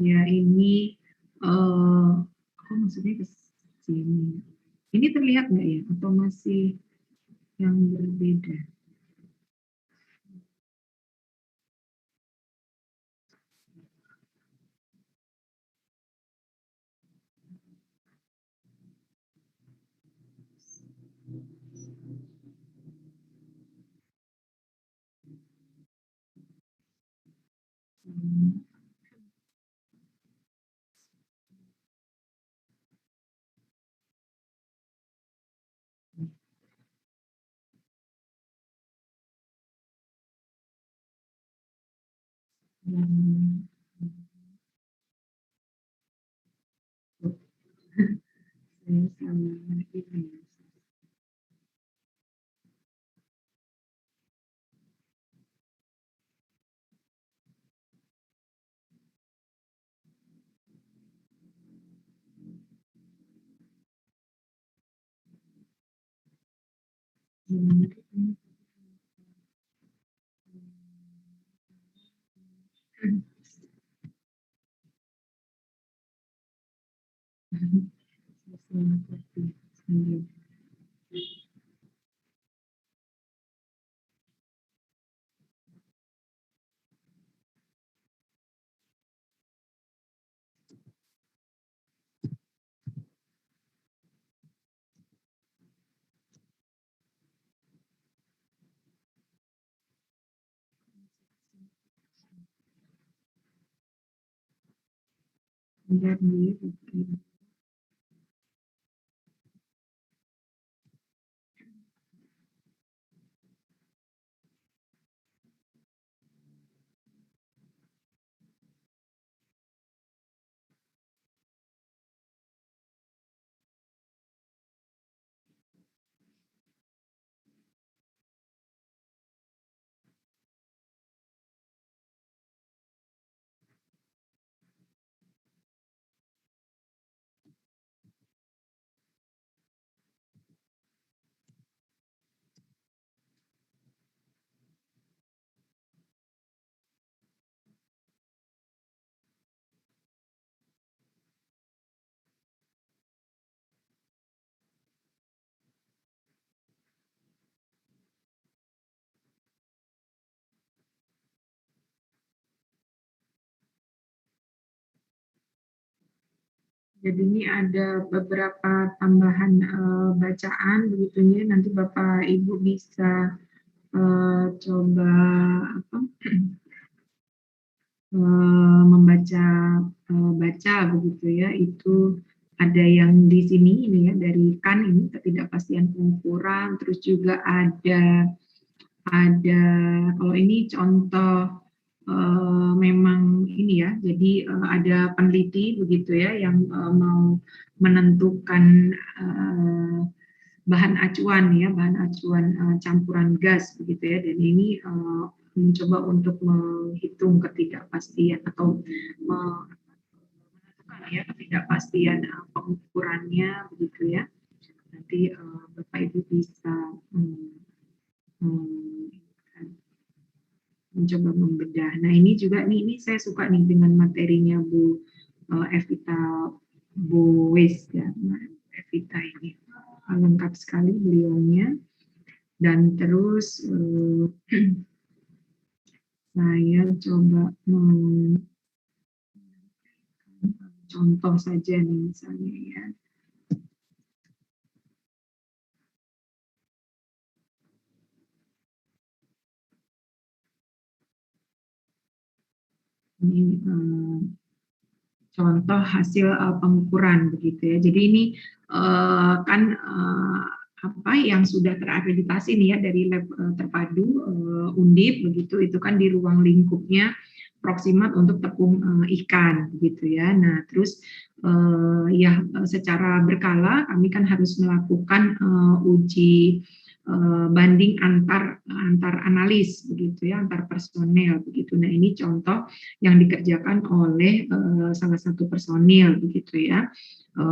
Ya ini maksudnya ke sini. Ini terlihat nggak ya atau masih yang berbeda? Hmm. Hmm. Saya sama ini. Hmm. Jadi ini ada beberapa tambahan bacaan begitunya, nanti Bapak Ibu bisa coba apa, membaca baca begitu ya. Itu ada yang di sini ini ya, dari kan ini ketidakpastian pengukuran, terus juga ada kalau ini contoh memang ini ya, jadi ada peneliti begitu ya yang mau menentukan bahan acuan ya, bahan acuan campuran gas begitu ya, dan ini mencoba untuk menghitung ketidakpastian atau menentukan ya ketidakpastian pengukurannya begitu ya. Nanti Bapak Ibu bisa hmm, mencoba membedah. Nah ini juga ini saya suka nih dengan materinya Bu Evita Boes ya, Evita ini lengkap sekali beliaunya. Dan terus saya coba contoh saja nih misalnya ya. Ini contoh hasil pengukuran begitu ya. Jadi ini kan apa yang sudah terakreditasi nih ya dari lab terpadu Undip begitu, itu kan di ruang lingkupnya proksimat untuk tepung ikan begitu ya. Nah terus ya secara berkala kami kan harus melakukan uji banding antar analis begitu ya, antar personel begitu. Nah ini contoh yang dikerjakan oleh salah satu personil begitu ya,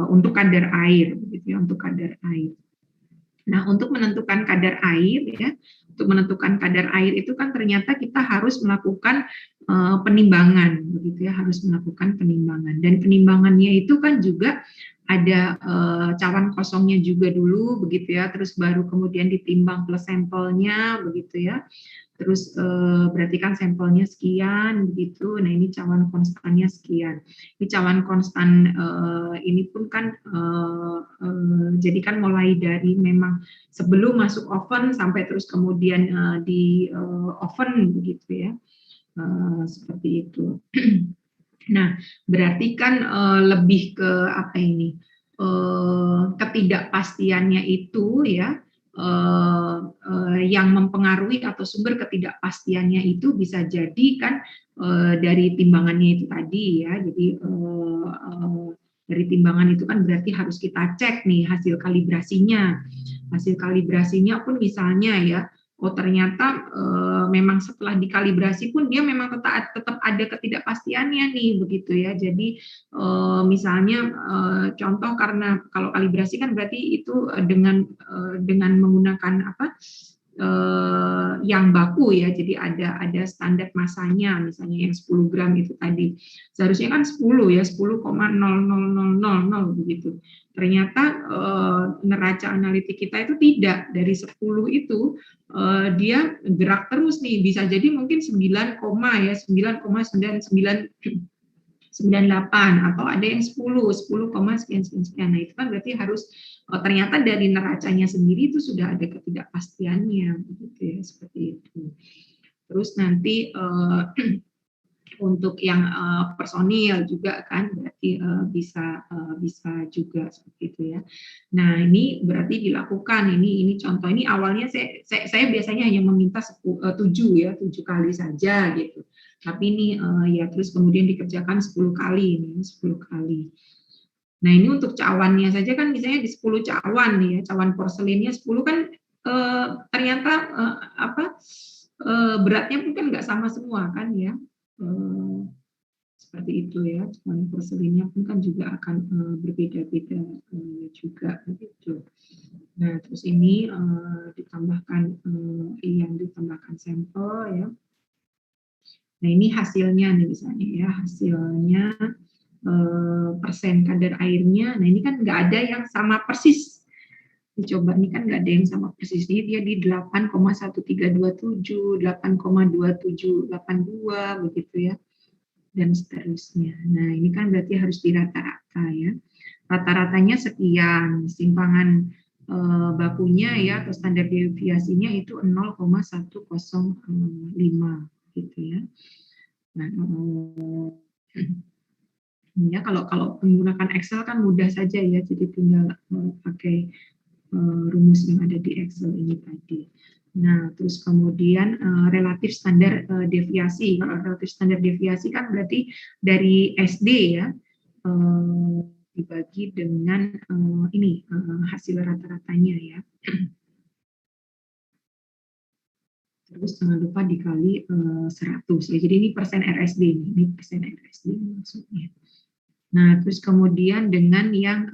untuk kadar air begitu ya, untuk kadar air. Nah, untuk menentukan kadar air ya, untuk menentukan kadar air itu kan ternyata kita harus melakukan penimbangan begitu ya, harus melakukan penimbangan, dan penimbangannya itu kan juga ada cawan kosongnya juga dulu begitu ya, terus baru kemudian ditimbang plus sampelnya begitu ya. Terus berarti kan sampelnya sekian begitu. Nah ini cawan konstannya sekian. Ini cawan konstan ini pun kan jadi kan mulai dari memang sebelum masuk oven sampai terus kemudian di oven begitu ya. Seperti itu. Nah berarti kan lebih ke apa ini? Ketidakpastiannya itu ya, yang mempengaruhi atau sumber ketidakpastiannya itu bisa jadi kan dari timbangannya itu tadi ya. Jadi dari timbangan itu kan berarti harus kita cek nih hasil kalibrasinya. Hasil kalibrasinya pun misalnya ya, oh ternyata memang setelah dikalibrasi pun dia memang tetap ada ketidakpastiannya nih begitu ya. Jadi misalnya contoh, karena kalau kalibrasi kan berarti itu dengan menggunakan apa yang baku ya, jadi ada standar masanya, misalnya yang 10 gram itu tadi seharusnya kan 10 ya, 10,00000 begitu. Ternyata neraca analitik kita itu tidak, dari 10 itu dia gerak terus nih, bisa jadi mungkin 9, ya 9,9998, atau ada yang 10, sekian sekian sekian. Nah itu kan berarti harus ternyata dari neracanya sendiri itu sudah ada ketidakpastiannya begitu ya, seperti itu. Terus nanti untuk yang personil juga kan berarti bisa juga seperti itu ya. Nah ini berarti dilakukan, ini contoh, ini awalnya saya biasanya hanya meminta 7 ya, 7 kali saja gitu. Tapi ini ya terus kemudian dikerjakan 10 kali ini, 10 kali. Nah ini untuk cawannya saja kan misalnya di 10 cawan nih ya, cawan porselinnya 10 kan ternyata beratnya mungkin nggak sama semua kan ya. Seperti itu ya, cawan porselinnya pun kan juga akan berbeda-beda juga begitu. Nah terus ini ditambahkan yang ditambahkan sampel ya. Nah ini hasilnya nih misalnya ya, hasilnya persen kadar airnya. Nah ini kan nggak ada yang sama persis. Dicoba ini kan nggak ada yang sama persis. Ini dia di 8,1327, 8,2782 begitu ya, dan seterusnya. Nah ini kan berarti harus dirata-rata ya. rata-ratanya sekian, simpangan bakunya ya atau standar deviasinya itu 0,105 gitu ya. Nah, ya kalau kalau menggunakan Excel kan mudah saja ya, jadi tinggal pakai rumus yang ada di Excel ini tadi. Nah, terus kemudian relatif standar deviasi. Kalau relatif standar deviasi kan berarti dari SD ya, dibagi dengan ini hasil rata-ratanya ya. Terus jangan lupa dikali 100 ya. Jadi ini persen RSD ini persen RSD maksudnya. Nah, terus kemudian dengan yang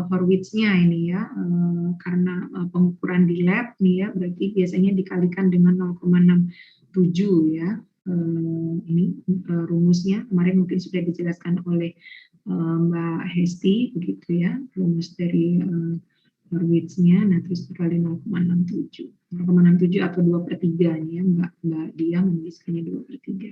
Horwitz-nya ini ya, karena pengukuran di lab nih ya, berarti biasanya dikalikan dengan 0,67 ya. Ini rumusnya kemarin mungkin sudah dijelaskan oleh Mbak Hesti begitu ya, rumus dari Horwitz-nya. Nah, terus dikali 0,67. 0,67 atau 2/3 nih ya, Mbak Dia menuliskannya 2/3.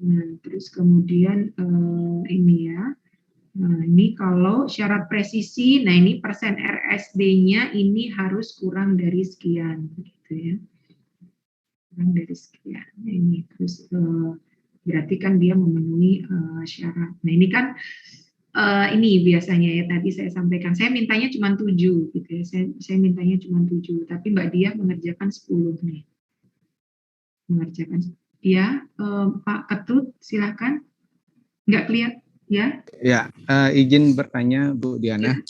Nah, terus kemudian ini ya. Nah, ini kalau syarat presisi, nah ini persen RSD-nya ini harus kurang dari sekian, gitu ya. Kurang dari sekian. Nah, ini terus berarti kan dia memenuhi syarat. Nah, ini kan ini biasanya ya tadi saya sampaikan. Saya mintanya cuma 7 gitu ya. Saya mintanya cuma 7, tapi Mbak Dia mengerjakan 10 nih. Mengerjakan. Ya, Pak Ketut, silakan. Nggak kelihatan ya? Ya, izin bertanya Bu Diana. Ya.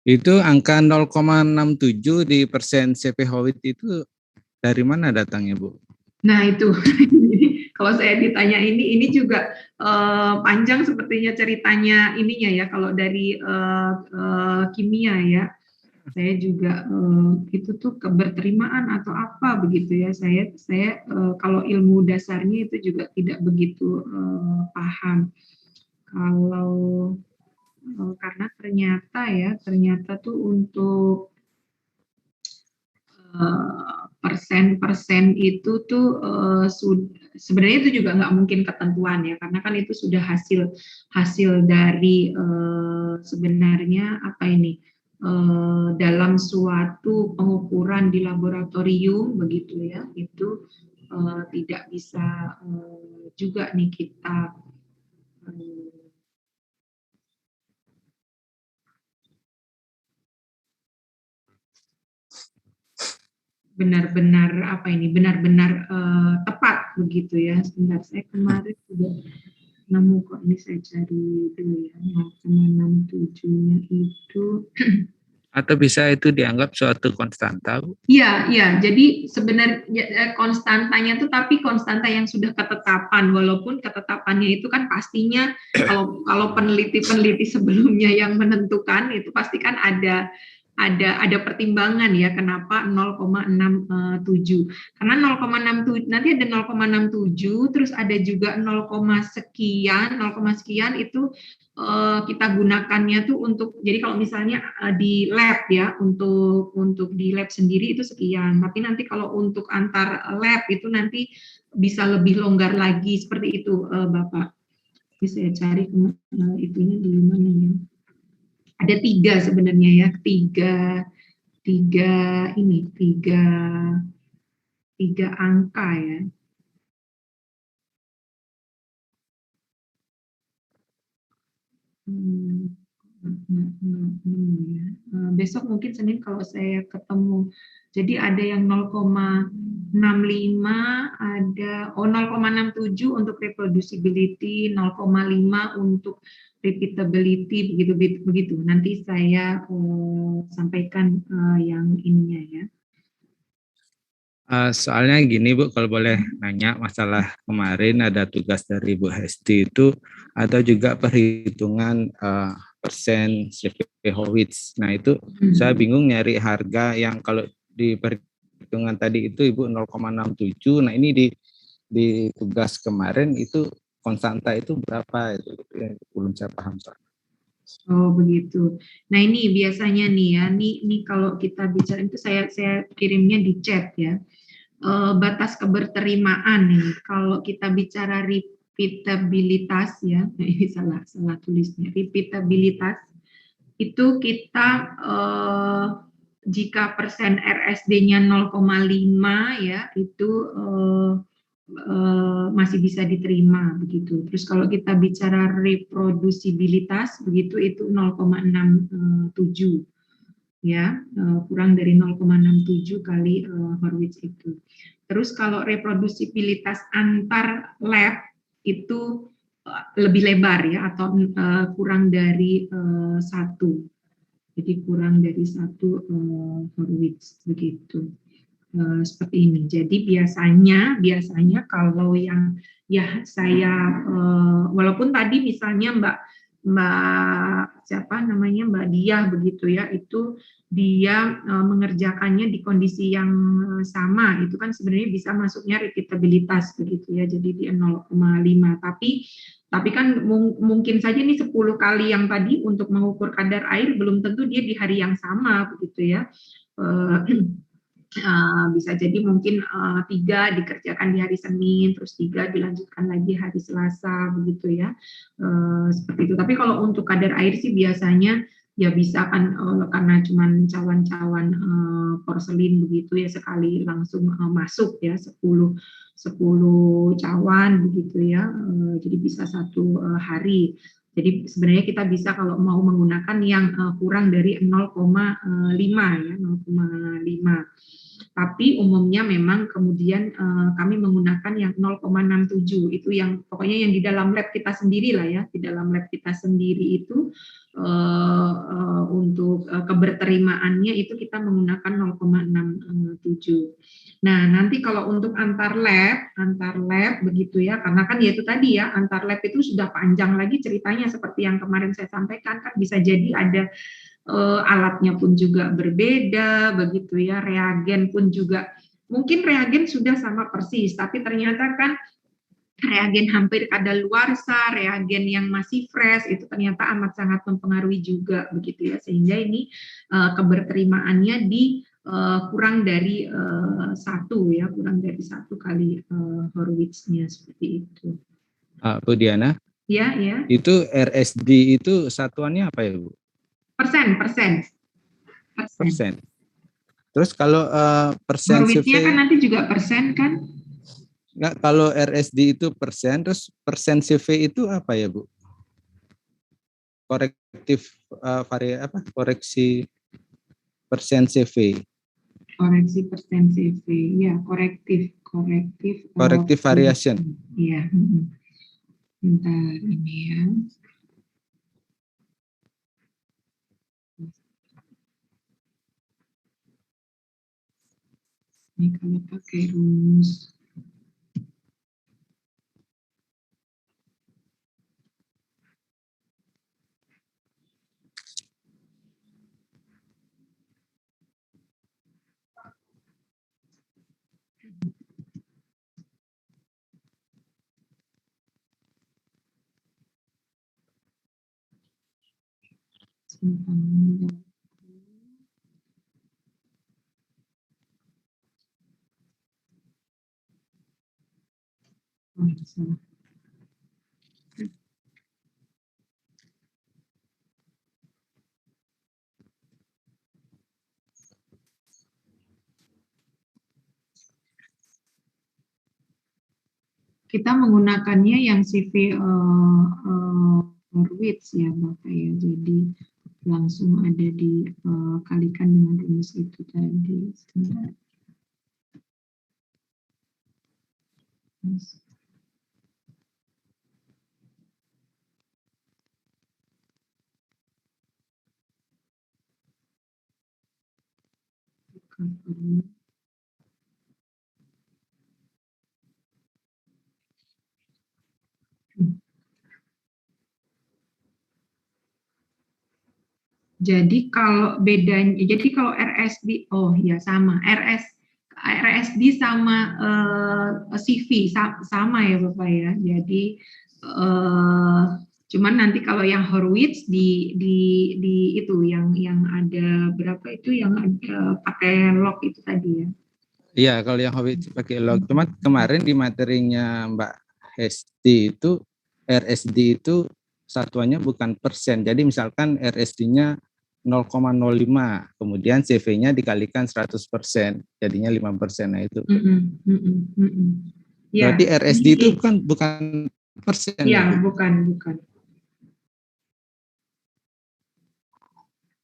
Itu angka 0,67 di persen CP Howitt itu dari mana datangnya Bu? Nah itu, kalau saya ditanya ini juga panjang sepertinya ceritanya ininya ya. Kalau dari kimia ya, saya juga itu tuh keberterimaan atau apa begitu ya. Saya kalau ilmu dasarnya itu juga tidak begitu paham. Kalau karena ternyata tuh untuk persen-persen itu tuh sebenarnya itu juga nggak mungkin ketentuan ya, karena kan itu sudah hasil dari sebenarnya apa ini dalam suatu pengukuran di laboratorium begitu ya, itu tidak bisa juga nih kita benar-benar tepat begitu ya. Sebentar, saya kemarin sudah nemu kok, ini saya cari dulu ya, 0,67-nya itu. Atau bisa itu dianggap suatu konstanta, Bu? Iya, jadi sebenarnya konstantanya itu tapi konstanta yang sudah ketetapan, walaupun ketetapannya itu kan pastinya kalau peneliti-peneliti sebelumnya yang menentukan itu pasti kan ada pertimbangan ya kenapa 0,67. Karena 0,67 nanti ada 0,67 terus ada juga 0, sekian itu kita gunakannya tuh untuk, jadi kalau misalnya di lab ya, untuk di lab sendiri itu sekian, tapi nanti kalau untuk antar lab itu nanti bisa lebih longgar lagi seperti itu Bapak. Jadi saya cari itunya di mana ya. Ada 3 sebenarnya ya, tiga angka ya. Besok mungkin Senin kalau saya ketemu. Jadi ada yang 0,65, ada 0,67 untuk reproducibility, 0,5 untuk repeatability, begitu. Nanti saya sampaikan yang ininya ya. Soalnya gini Bu, kalau boleh nanya masalah kemarin ada tugas dari Bu Hesti itu ada juga perhitungan persen CP Howitz. Nah itu saya bingung nyari harga yang kalau di perhitungan tadi itu Ibu 0,67. Nah ini di tugas kemarin itu konstanta itu berapa itu belum saya paham soal. Oh begitu. Nah ini biasanya nih ya, nih kalau kita bicara itu saya kirimnya di chat ya. Batas keberterimaan nih. Kalau kita bicara repeatabilitas ya, ini salah tulisnya. Repeatabilitas itu kita jika persen RSD-nya 0,5 ya itu masih bisa diterima begitu. Terus kalau kita bicara reprodusibilitas begitu itu 0,67 ya, kurang dari 0,67 kali Horwitz itu. Terus kalau reprodusibilitas antar lab itu lebih lebar ya atau kurang dari 1. Jadi kurang dari 1 Horwitz begitu. Seperti ini. Jadi biasanya kalau yang ya saya walaupun tadi misalnya Mbak siapa namanya Mbak Diah begitu ya, itu dia mengerjakannya di kondisi yang sama, itu kan sebenarnya bisa masuknya repeatabilitas begitu ya, jadi dia 0,5. Tapi kan mungkin saja nih 10 kali yang tadi untuk mengukur kadar air belum tentu dia di hari yang sama begitu ya. Bisa jadi mungkin 3 dikerjakan di hari Senin, terus 3 dilanjutkan lagi hari Selasa, begitu ya. Seperti itu. Tapi kalau untuk kadar air sih biasanya ya bisa kan karena cuma cawan-cawan porselin begitu ya, sekali langsung masuk ya 10 cawan begitu ya. Jadi bisa 1 hari. Jadi sebenarnya kita bisa kalau mau menggunakan yang kurang dari 0,5 ya, 0,5. Tapi umumnya memang kemudian kami menggunakan yang 0,67 itu yang pokoknya yang di dalam lab kita sendiri lah ya, di dalam lab kita sendiri itu untuk keberterimaannya itu kita menggunakan 0,67. Nah nanti kalau untuk antar lab begitu ya, karena kan ya itu tadi ya, antar lab itu sudah panjang lagi ceritanya seperti yang kemarin saya sampaikan, kan bisa jadi ada alatnya pun juga berbeda begitu ya, reagen pun juga mungkin reagen sudah sama persis, tapi ternyata kan reagen hampir kadaluarsa, reagen yang masih fresh itu ternyata amat sangat mempengaruhi juga begitu ya, sehingga ini keberterimaannya di kurang dari 1 ya, kurang dari 1 kali Horwitz-nya seperti itu. Bu Diana? Ya, ya. Itu RSD itu satuannya apa ya Bu? Persen. Terus kalau persen Horwitz-nya kan nanti juga persen kan? Enggak, kalau RSD itu persen, terus persen CV itu apa ya Bu? Korektif koreksi persen CV. Koreksi persen CV, ya korektif variation. Iya. Bentar ini ya. Ini kalau pakai rumus kita menggunakannya yang CV Horwitz ya Bapak ya, jadi langsung ada di kalikan dengan rumus itu tadi. Jadi kalau bedanya, jadi kalau RSD, oh ya sama, RSD sama CV sama ya Bapak ya. Jadi Cuman nanti kalau yang Horwitz di itu yang ada berapa itu yang ada pakai log itu tadi ya. Iya, kalau yang hobi pakai log. Cuma kemarin di materinya Mbak Hesti itu RSD itu satuannya bukan persen. Jadi misalkan RSD-nya 0,05, kemudian CV-nya dikalikan 100%, jadinya 5%. Nah itu. Ya, Berarti RSD itu bukan persen ya, ya, Bu? bukan.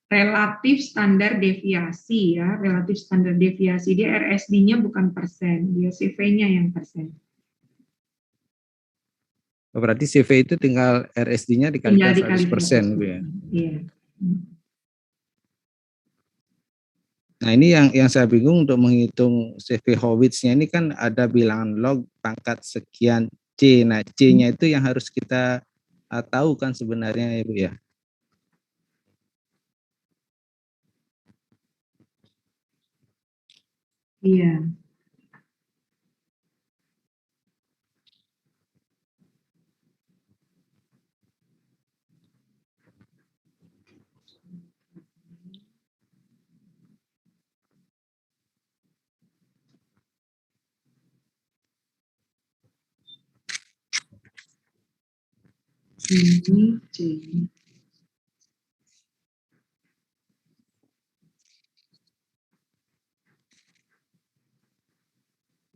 Relatif standar deviasi ya, relatif standar deviasi. Dia RSD-nya bukan persen, dia CV-nya yang persen. Berarti CV itu tinggal RSD-nya Tinggal dikalikan dikali 100%, Bu ya. Iya. Nah ini yang saya bingung untuk menghitung CV Howitz-nya ini kan ada bilangan log pangkat sekian C. Nah C-nya itu yang harus kita tahu kan sebenarnya ya Bu ya. Iya. Ini C.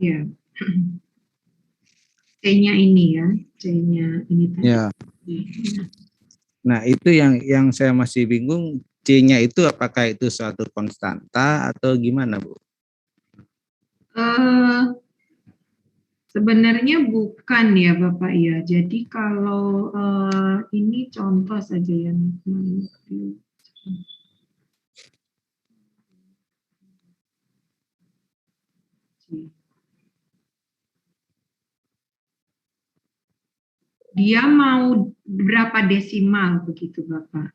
Ya. C-nya ini ya, C-nya ini tadi. Ya. Nah itu yang saya masih bingung, C-nya itu apakah itu suatu konstanta atau gimana Bu? Sebenarnya bukan ya Bapak ya. Jadi kalau ini contoh saja ya. Dia mau berapa desimal begitu Bapak?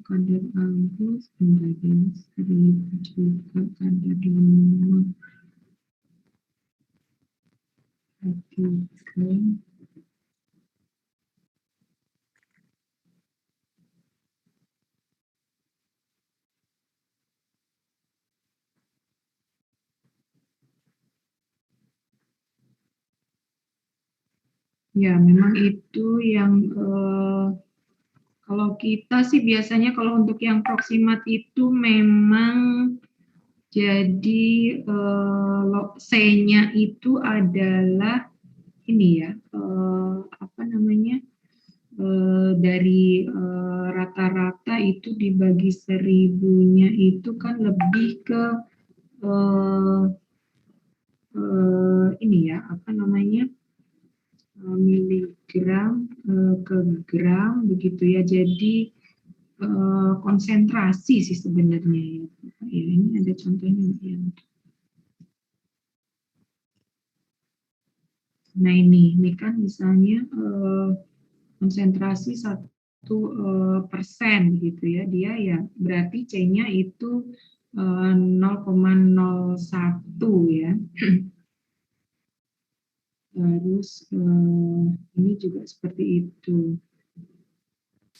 Kadar Agus menjadi 1000 juga kadar lemah hatikan. Ya, memang itu yang kalau kita sih biasanya kalau untuk yang proximat itu memang jadi C-nya itu adalah ini ya, apa namanya, dari rata-rata itu dibagi 1000-nya itu kan lebih ke ini ya, apa namanya, miligram ke gram begitu ya. Jadi konsentrasi sih sebenarnya ya. Ya ini ada contohnya ya. Nah ini kan misalnya konsentrasi 1% gitu ya, dia ya berarti C-nya itu 0,01 ya. Terus ini juga seperti itu.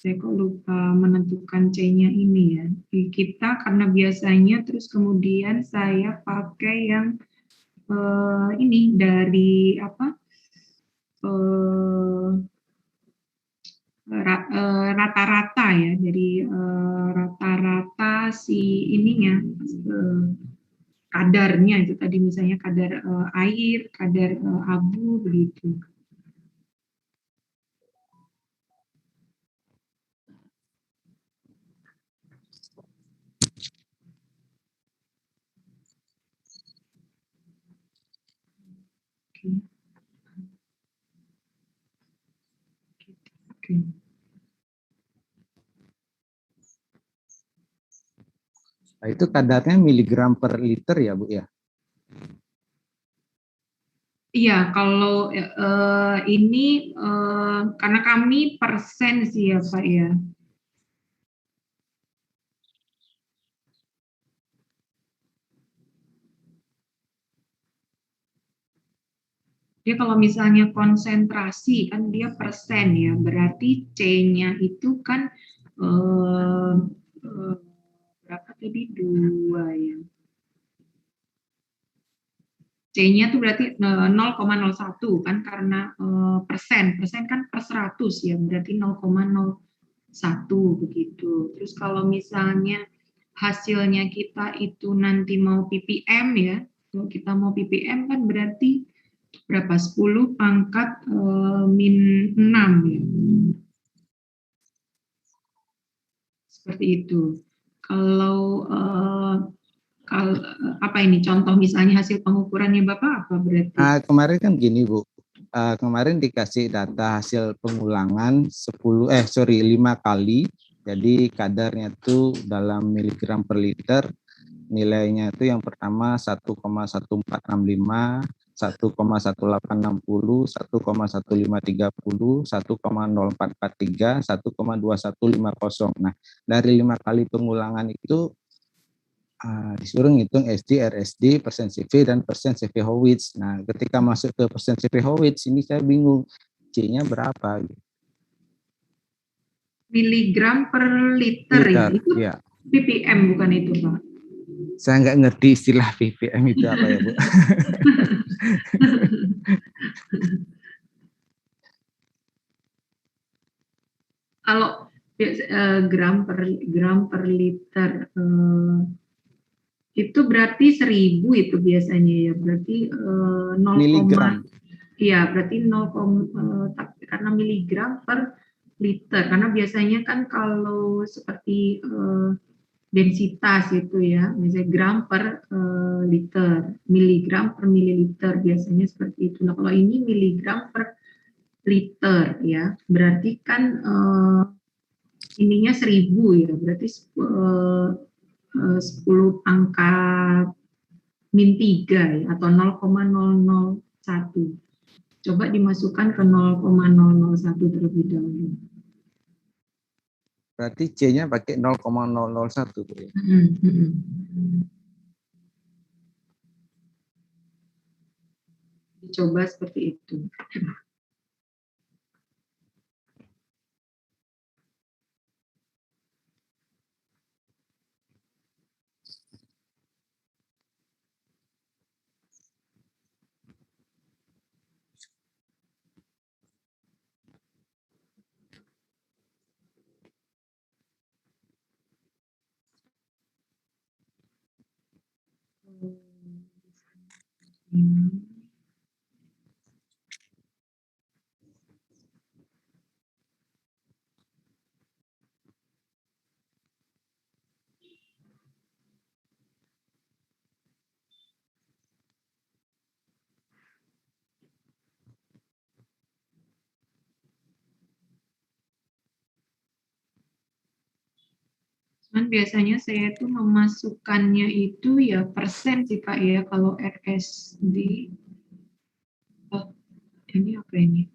Saya kok lupa menentukan C-nya ini ya. Di kita karena biasanya terus kemudian saya pakai yang ini dari apa? Rata-rata ya. Jadi rata-rata si ininya kadarnya itu tadi misalnya kadar air, kadar abu begitu. Oke. Oke. Nah, itu kadarnya miligram per liter ya Bu ya? Iya, kalau ini karena kami persen sih ya Pak ya. Dia kalau misalnya konsentrasi kan dia persen ya, berarti C-nya itu kan eh, eh, berapa tadi 2 ya. C-nya tuh berarti 0,01 kan karena persen, persen kan per 100 ya, berarti 0,01 begitu. Terus kalau misalnya hasilnya kita itu nanti mau ppm ya, kalau kita mau ppm kan berarti berapa? 10 pangkat min 6 ya. Seperti itu. Kalau kalau apa ini contoh misalnya hasil pengukurannya Bapak apa berarti? Kemarin kan gini Bu, kemarin dikasih data hasil pengulangan 5 kali, jadi kadarnya itu dalam miligram per liter, nilainya itu yang pertama 1,1465, 1,1860, 1,1530, 1,0443, 1,2150. Nah, dari 5 kali pengulangan itu disuruh ngitung SD, RSD, persen CV, dan persen CV Howitz. Nah, ketika masuk ke persen CV Howitz, ini saya bingung, C-nya berapa? Miligram per liter ya, itu ya. ppm bukan itu Pak? Saya nggak ngerti istilah ppm itu apa ya Bu. Kalau gram per liter itu berarti 1000 itu biasanya ya, berarti 0, Miligram. iya berarti 0, karena miligram per liter, karena biasanya kan kalau seperti densitas itu ya, misalnya gram per liter, miligram per mililiter biasanya seperti itu. Nah kalau ini miligram per liter ya, berarti kan ininya 1000 ya, berarti 10 pangkat min 3 ya, atau 0,001. Coba dimasukkan ke 0,001 terlebih dahulu. Berarti C-nya pakai 0,001. Dicoba seperti itu. Cuman biasanya saya tuh memasukkannya itu ya persen sih Pak ya, kalau RSD. Oh, ini apa ini?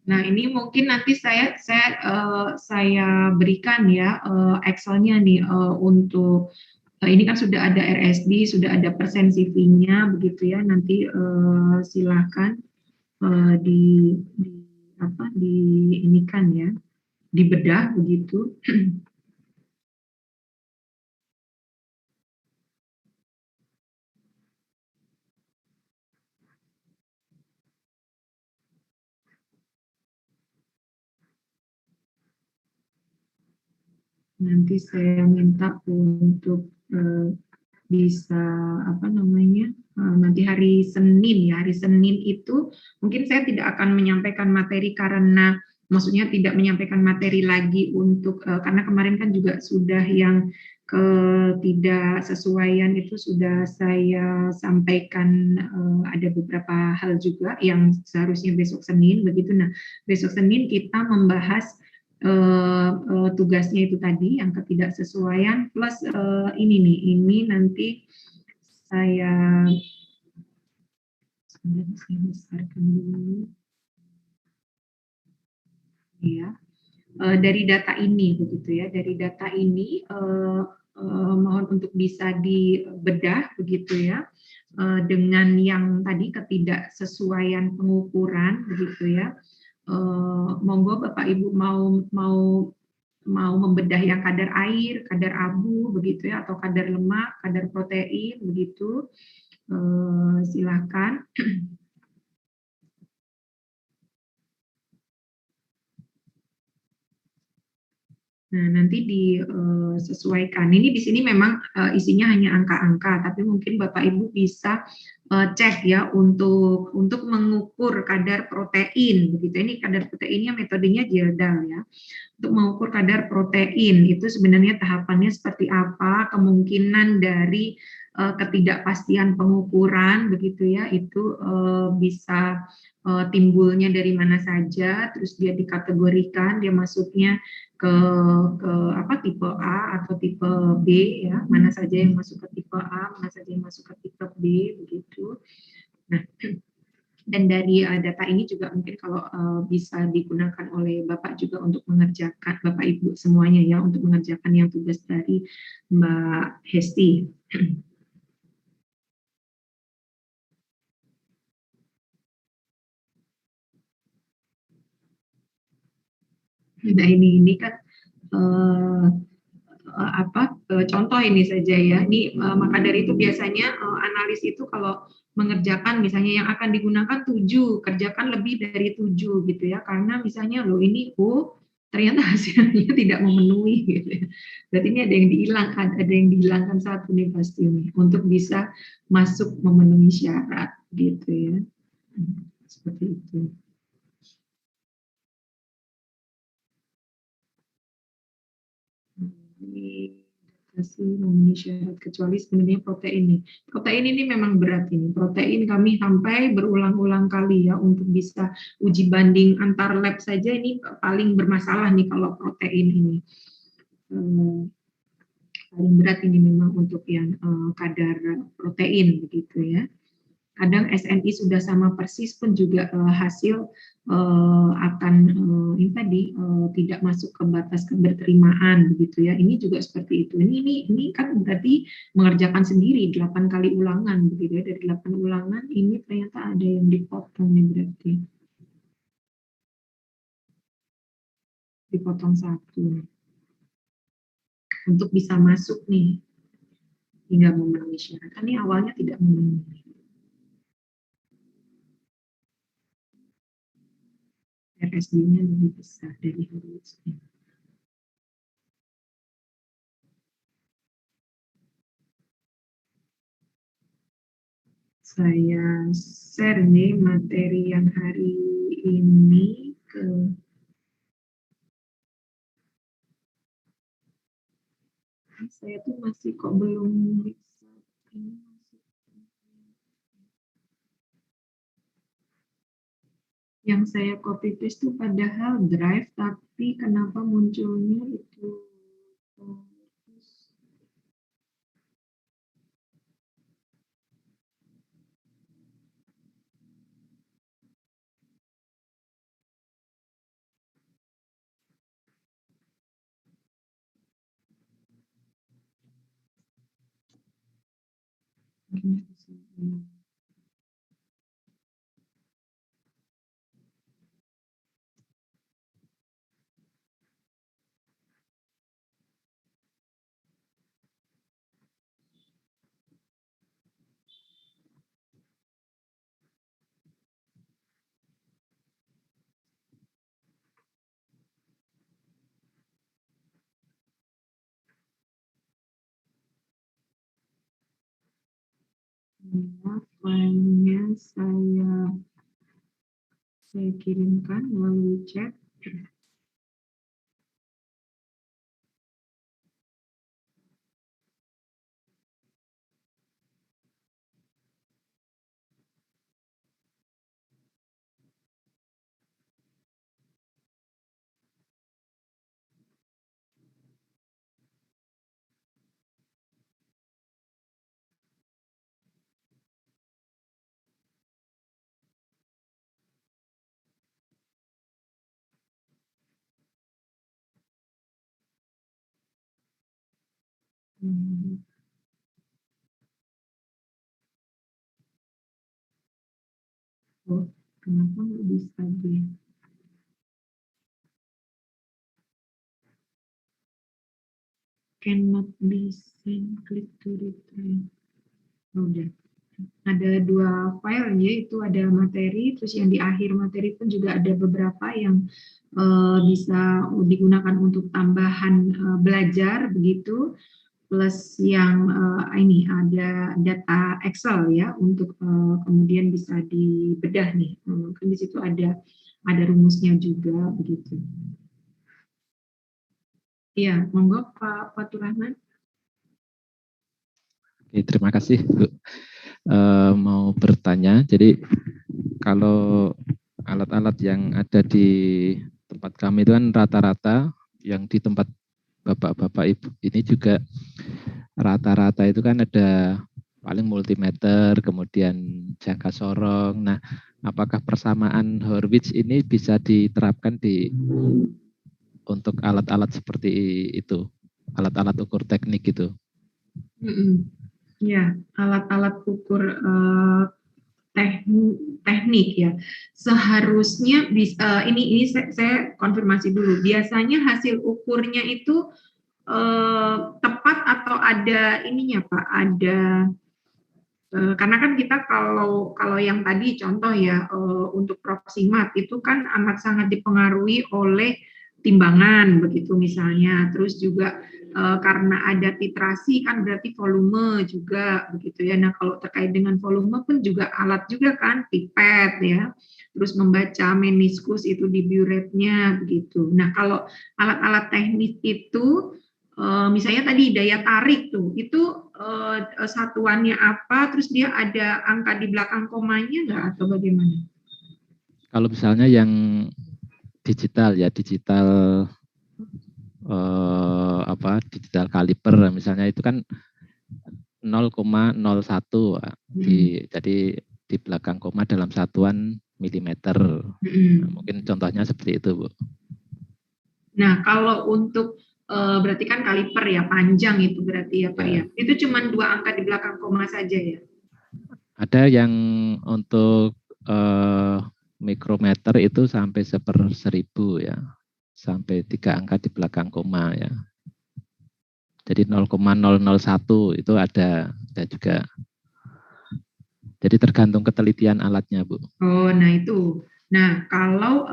Nah, ini mungkin nanti saya berikan ya Excel-nya nih untuk ini kan sudah ada RSD, sudah ada persen CV-nya begitu ya. Nanti silakan di apa di ini kan ya, dibedah begitu. Nanti saya minta untuk bisa apa namanya nanti hari Senin ya, hari Senin itu mungkin saya tidak akan menyampaikan materi karena maksudnya tidak menyampaikan materi lagi untuk karena kemarin kan juga sudah yang ketidaksesuaian itu sudah saya sampaikan, ada beberapa hal juga yang seharusnya besok Senin begitu. Nah, besok Senin kita membahas tugasnya itu tadi yang ketidaksesuaian plus ini nih, ini nanti saya besarkan dulu ya. Dari data ini begitu ya, dari data ini mohon untuk bisa dibedah begitu ya, dengan yang tadi ketidaksesuaian pengukuran begitu ya. Monggo Bapak Ibu mau mau mau membedah yang kadar air, kadar abu begitu ya, atau kadar lemak, kadar protein begitu, silakan. Nah, nanti disesuaikan. Ini di sini memang isinya hanya angka-angka, tapi mungkin Bapak Ibu bisa cek ya untuk mengukur kadar protein begitu. Ini kadar proteinnya metodenya Gildan ya. Untuk mengukur kadar protein itu sebenarnya tahapannya seperti apa, kemungkinan dari ketidakpastian pengukuran begitu ya, itu bisa timbulnya dari mana saja, terus dia dikategorikan, dia masuknya ke apa tipe A atau tipe B ya, mana saja yang masuk ke tipe A, mana saja yang masuk ke tipe B begitu. Nah, dan dari data ini juga mungkin kalau bisa digunakan oleh Bapak juga untuk mengerjakan, Bapak Ibu semuanya ya, untuk mengerjakan yang tugas dari Mbak Hesti. Nah, ini kan uh, contoh ini saja ya. Ini maka dari itu biasanya analis itu kalau mengerjakan misalnya yang akan digunakan 7, kerjakan lebih dari 7 gitu ya. Karena misalnya loh ini ternyata hasilnya tidak memenuhi gitu ya. Berarti ini ada yang dihilangkan, ada yang dihilangkan satu nih pasti nih untuk bisa masuk memenuhi syarat gitu ya. Seperti itu. Ini masih memenuhi syarat kecuali sebenarnya protein ini. Protein ini memang berat ini. Protein kami sampai berulang-ulang kali ya untuk bisa uji banding antar lab saja ini paling bermasalah nih kalau protein ini. Paling berat ini memang untuk yang kadar protein begitu ya. Kadang SNI sudah sama persis pun juga hasil akan ini tadi tidak masuk ke batas keberterimaan begitu ya. Ini juga seperti itu. Ini kan berarti mengerjakan sendiri 8 kali ulangan begitu ya. Dari 8 ulangan ini ternyata ada yang dipotong nih berarti. Dipotong satu. Untuk bisa masuk nih hingga memenuhi syarat. Kan ini awalnya tidak memenuhi. RSD-nya lebih besar dari HDX-nya. Saya share nih materi yang hari ini ke saya tuh masih kok belum bisa ini yang saya copy paste tuh padahal drive tapi kenapa munculnya itu Ya, filenya saya kirimkan melalui chat. Oh, kenapa nggak bisa di cannot be sent, click to retrieve. Oh, udah. Ada 2 file yaitu ada materi, terus yang di akhir materi pun juga ada beberapa yang bisa digunakan untuk tambahan belajar begitu, plus yang ini ada data Excel ya untuk kemudian bisa dibedah nih. Kan di situ ada rumusnya juga begitu. Iya, monggo Pak Fatur Rahman. Oke, terima kasih Bu. Mau bertanya, jadi kalau alat-alat yang ada di tempat kami itu kan rata-rata yang di tempat Bapak-Bapak Ibu ini juga rata-rata itu kan ada paling multimeter, kemudian jangka sorong. Nah, apakah persamaan Horwitz ini bisa diterapkan untuk alat-alat seperti itu, alat-alat ukur teknik itu? Ya, alat-alat ukur teknik ya. Seharusnya bisa ini saya konfirmasi dulu. Biasanya hasil ukurnya itu tepat atau ada ininya Pak? Ada karena kan kita kalau yang tadi contoh ya untuk proximat itu kan amat sangat dipengaruhi oleh timbangan begitu misalnya, terus juga karena ada titrasi kan berarti volume juga begitu ya. Nah kalau terkait dengan volume pun juga alat juga kan pipet ya, terus membaca meniskus itu di burette-nya begitu. Nah kalau alat-alat teknis itu misalnya tadi daya tarik tuh, itu satuannya apa, terus dia ada angka di belakang komanya nggak atau bagaimana? Kalau misalnya yang digital ya, digital digital kaliper misalnya itu kan 0,01 jadi di belakang koma dalam satuan milimeter. Nah, mungkin contohnya seperti itu, Bu. Nah, kalau untuk berarti kan kaliper ya, panjang itu berarti ya Pak ya. Itu cuma 2 angka di belakang koma saja ya? Ada yang untuk mikrometer itu sampai 1/1000 ya, sampai 3 angka di belakang koma ya. Jadi 0,001 itu ada juga. Jadi tergantung ketelitian alatnya, Bu. Oh, nah itu. Nah, kalau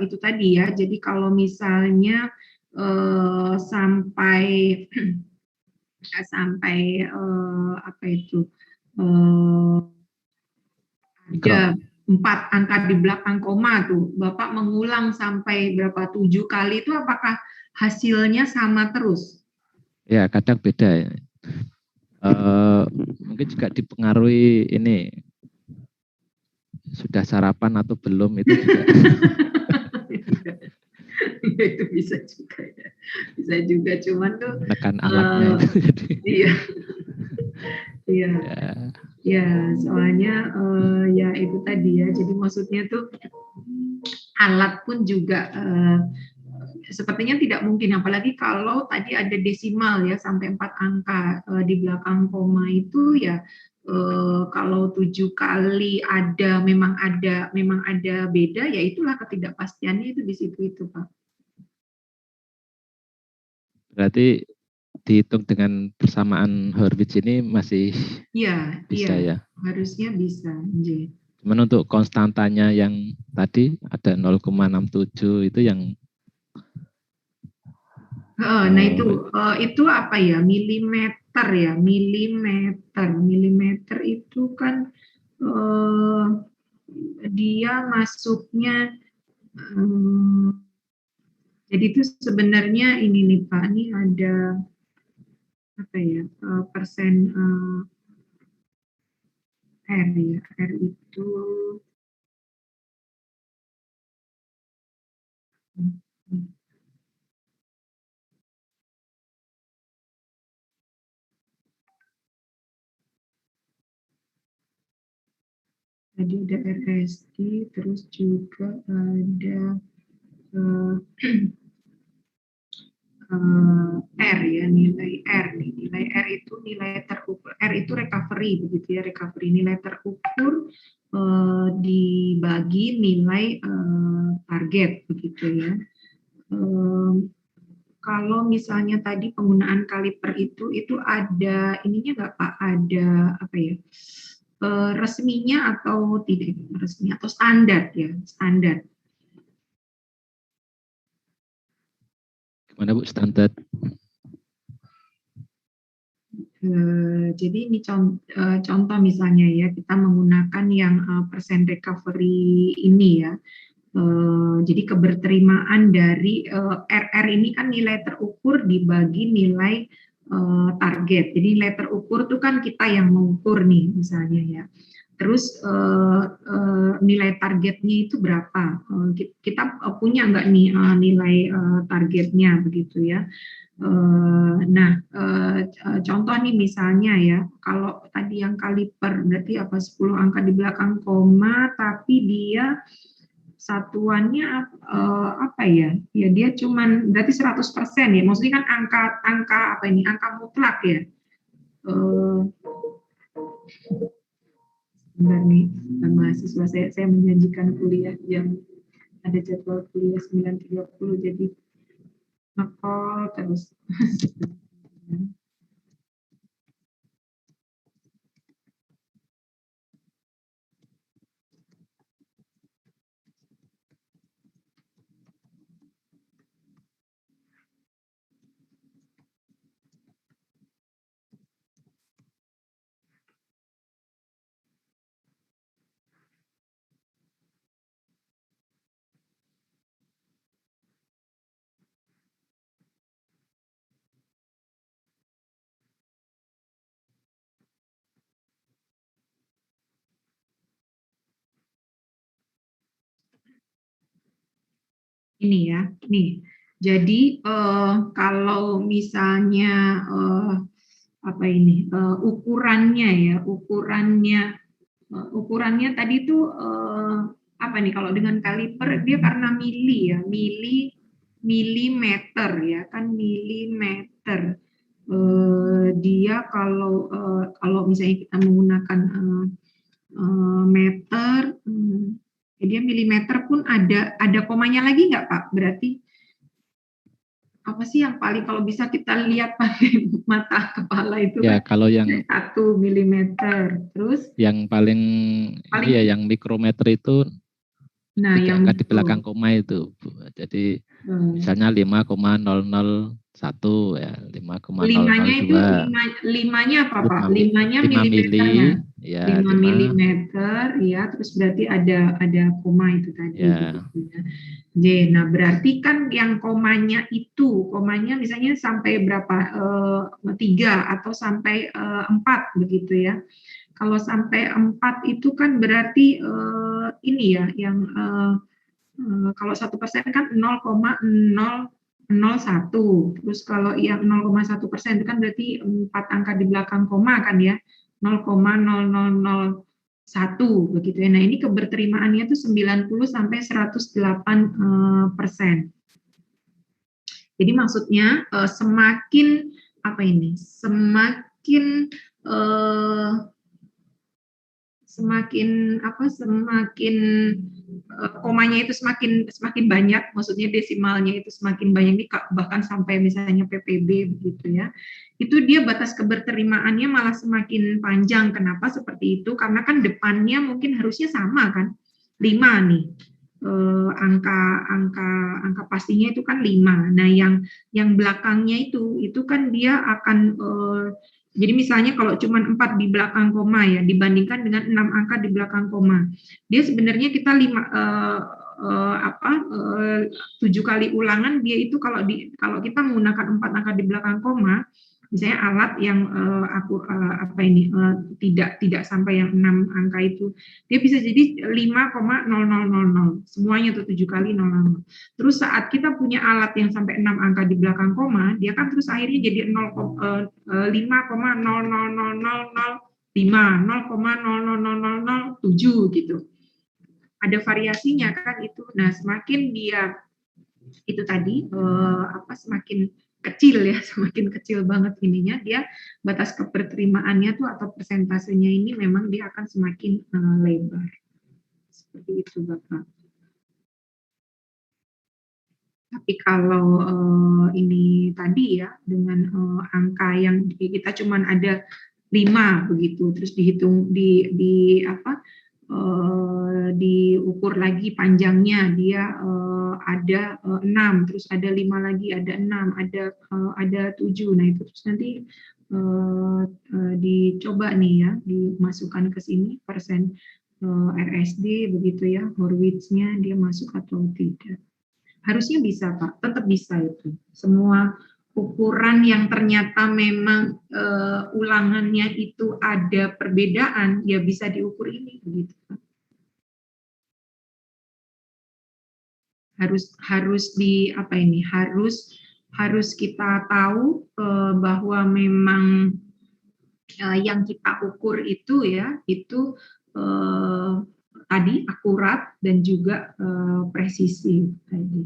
itu tadi ya, jadi kalau misalnya sampai apa itu ada 4 angka di belakang koma tuh, Bapak mengulang sampai berapa 7 kali itu apakah hasilnya sama terus? Ya, kadang beda ya. Mungkin juga dipengaruhi ini sudah sarapan atau belum itu juga. Ya, itu bisa juga ya, bisa juga cuman tuh menekan alatnya iya iya ya soalnya ya itu tadi ya, jadi maksudnya tuh alat pun juga sepertinya tidak mungkin, apalagi kalau tadi ada desimal ya sampai 4 angka di belakang koma itu ya kalau 7 kali memang ada beda, ya itulah ketidakpastiannya itu di situ itu Pak. Berarti dihitung dengan persamaan Hurwitz ini masih bisa ya? Harusnya bisa. Cuman untuk konstantanya yang tadi ada 0,67 itu yang nah itu apa ya, milimeter ya, milimeter itu kan dia masuknya jadi itu sebenarnya ini nih Pak, ini ada apa ya, persen R ya, R itu tadi ada RSD, terus juga ada R ya, nilai R nih, nilai R itu nilai terukur, R itu recovery begitu ya, recovery nilai terukur dibagi nilai target begitu ya. Kalau misalnya tadi penggunaan kaliper itu ada ininya nggak Pak, ada apa ya, resminya atau tidak resmi atau standar ya, standar. Gimana Bu standar? Jadi ini contoh misalnya ya, kita menggunakan yang persen recovery ini ya. Jadi keberterimaan dari RR ini kan nilai terukur dibagi nilai target. Jadi nilai terukur itu kan kita yang mengukur nih misalnya ya. Terus nilai targetnya itu berapa? Kita punya nggak nih nilai targetnya begitu ya? Nah, contoh nih misalnya ya, kalau tadi yang kaliper berarti apa 10 angka di belakang koma, tapi dia satuannya apa ya? Ya dia cuman berarti 100% ya. Maksudnya kan angka apa ini? Angka mutlak ya. Sebentar nih, mahasiswa saya menjanjikan kuliah yang ada jadwal kuliah 9.30 jadi ngekol terus. Ini ya, nih. Jadi kalau misalnya apa ini ukurannya ya, ukurannya tadi itu apa nih? Kalau dengan kaliper dia karena mili ya, milimeter ya kan, milimeter. Dia kalau misalnya kita menggunakan meter. Dia milimeter pun ada komanya lagi nggak Pak? Berarti apa sih yang paling kalau bisa kita lihat pakai mata kepala itu ya kan? Kalau yang 1 milimeter, terus yang paling ya yang mikrometer itu nah yang di belakang itu. koma itu Bu. Jadi misalnya 5,001 ya 5,002. Limanya apa Pak? 5 Limanya mili milimeternya. ya 5 milimeter ya, terus berarti ada koma itu tadi ya. gitu ya. Nah berarti kan yang komanya misalnya sampai berapa? 3 atau sampai 4 begitu ya. Kalau sampai 4 itu kan berarti ini ya, yang kalau 1% kan 0,001. Terus kalau yang 0,1% itu kan berarti 4 angka di belakang koma kan ya, 0,0001 begitu ya. Nah ini keberterimaannya itu 90 sampai 108%. Jadi maksudnya semakin apa ini? Semakin semakin komanya itu semakin banyak, maksudnya desimalnya itu semakin banyak, ini bahkan sampai misalnya PPB begitu ya, itu dia batas keberterimaannya malah semakin panjang. Kenapa seperti itu? Karena kan depannya mungkin harusnya sama kan, 5 nih. Angka pastinya itu kan 5. Nah, yang belakangnya itu kan dia akan jadi misalnya kalau cuma 4 di belakang koma ya, dibandingkan dengan 6 angka di belakang koma, dia sebenarnya kita 7 kali ulangan dia itu kalau kita menggunakan 4 angka di belakang koma, misalnya alat yang tidak sampai yang 6 angka itu, dia bisa jadi 5,0000, semuanya tuh 7 kali 000. Terus saat kita punya alat yang sampai 6 angka di belakang koma, dia kan terus akhirnya jadi 5,000005, 0,000007 gitu. Ada variasinya kan itu. Nah, semakin dia itu tadi semakin kecil ya, semakin kecil banget ininya, dia batas keberterimaannya tuh atau persentasenya ini memang dia akan semakin lebar. Seperti itu Bapak. Tapi kalau ini tadi ya, dengan angka yang kita cuman ada 5 begitu, terus dihitung diukur lagi panjangnya, dia ada 6, terus ada 5 lagi, ada 6, ada 7. Nah itu terus nanti dicoba nih ya, dimasukkan ke sini persen RSD begitu ya, Horwitz-nya dia masuk atau tidak. Harusnya bisa Pak, tetap bisa itu. Semua ukuran yang ternyata memang ulangannya itu ada perbedaan, ya bisa diukur ini begitu Pak. Harus kita tahu bahwa memang yang kita ukur itu ya, itu tadi akurat dan juga presisi tadi.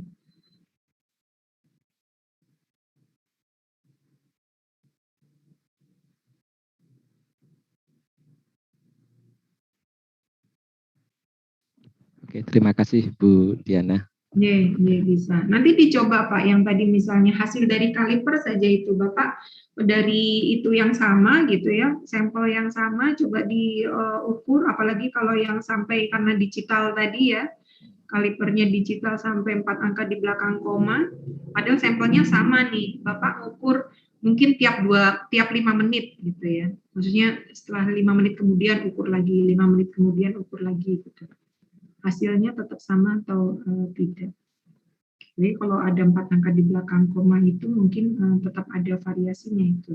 Oke, terima kasih Bu Diana. Ya, bisa. Nanti dicoba Pak, yang tadi misalnya hasil dari kaliper saja itu Bapak, dari itu yang sama gitu ya, sampel yang sama coba diukur, apalagi kalau yang sampai karena digital tadi ya, kalipernya digital sampai 4 angka di belakang koma, padahal sampelnya sama nih, Bapak ukur mungkin tiap 5 menit gitu ya, maksudnya setelah 5 menit kemudian ukur lagi, 5 menit kemudian ukur lagi gitu. Hasilnya tetap sama atau tidak. Jadi kalau ada 4 angka di belakang koma itu mungkin tetap ada variasinya itu.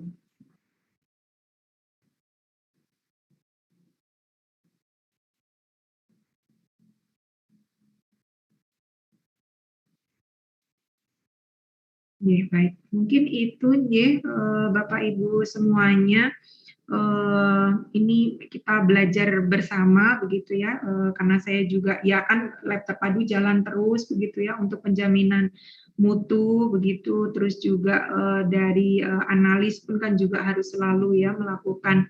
Ya, baik. Mungkin itu ya Bapak Ibu semuanya. Ini kita belajar bersama begitu ya, karena saya juga ya kan lab terpadu jalan terus begitu ya untuk penjaminan mutu begitu, terus juga dari analis pun kan juga harus selalu ya melakukan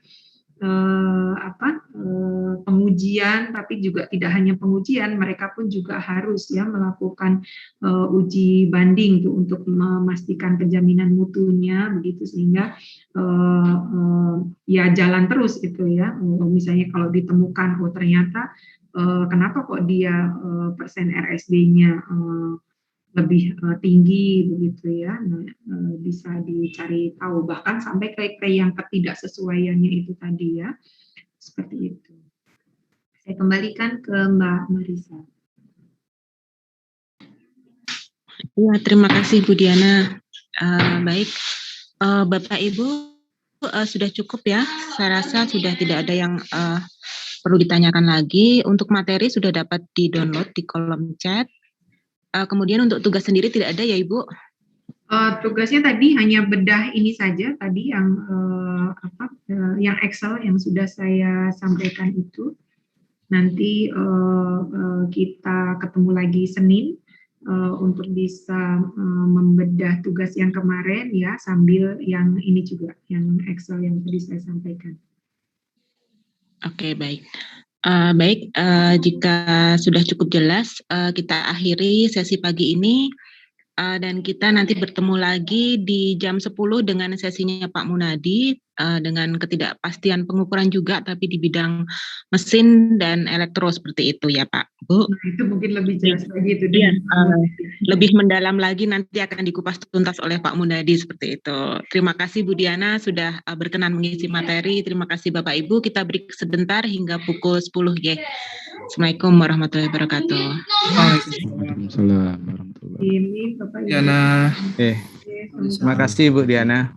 pengujian, tapi juga tidak hanya pengujian, mereka pun juga harus ya melakukan uji banding tuh untuk memastikan penjaminan mutunya begitu, sehingga ya jalan terus gitu ya. Misalnya kalau ditemukan ternyata kenapa kok dia persen RSD-nya lebih tinggi begitu ya, bisa dicari tahu bahkan sampai ke yang ketidaksesuaiannya itu tadi ya, seperti itu. Saya kembalikan ke Mbak Marisa. Ya, terima kasih Bu Diana. Baik, Bapak Ibu sudah cukup ya. Saya rasa sudah tidak ada yang perlu ditanyakan lagi. Untuk materi sudah dapat di-download di kolom chat. Kemudian untuk tugas sendiri tidak ada ya Ibu? Tugasnya tadi hanya bedah ini saja tadi yang yang Excel yang sudah saya sampaikan itu. Nanti kita ketemu lagi Senin untuk bisa membedah tugas yang kemarin ya, sambil yang ini juga yang Excel yang tadi saya sampaikan. Oke, baik. Baik, jika sudah cukup jelas, kita akhiri sesi pagi ini. Dan kita nanti bertemu lagi di jam 10 dengan sesinya Pak Munadi, dengan ketidakpastian pengukuran juga, tapi di bidang mesin dan elektro seperti itu ya Pak, Bu. Nah, itu mungkin lebih jelas lagi itu. Iya, lebih mendalam lagi nanti akan dikupas tuntas oleh Pak Munadi seperti itu. Terima kasih Bu Diana sudah berkenan mengisi materi. Terima kasih Bapak Ibu. Kita break sebentar hingga pukul 10 ya. Assalamualaikum warahmatullahi wabarakatuh. Waalaikumsalam warahmatullahi wabarakatuh. Ini Bapak Ibu. Diana. Terima kasih Bu Diana.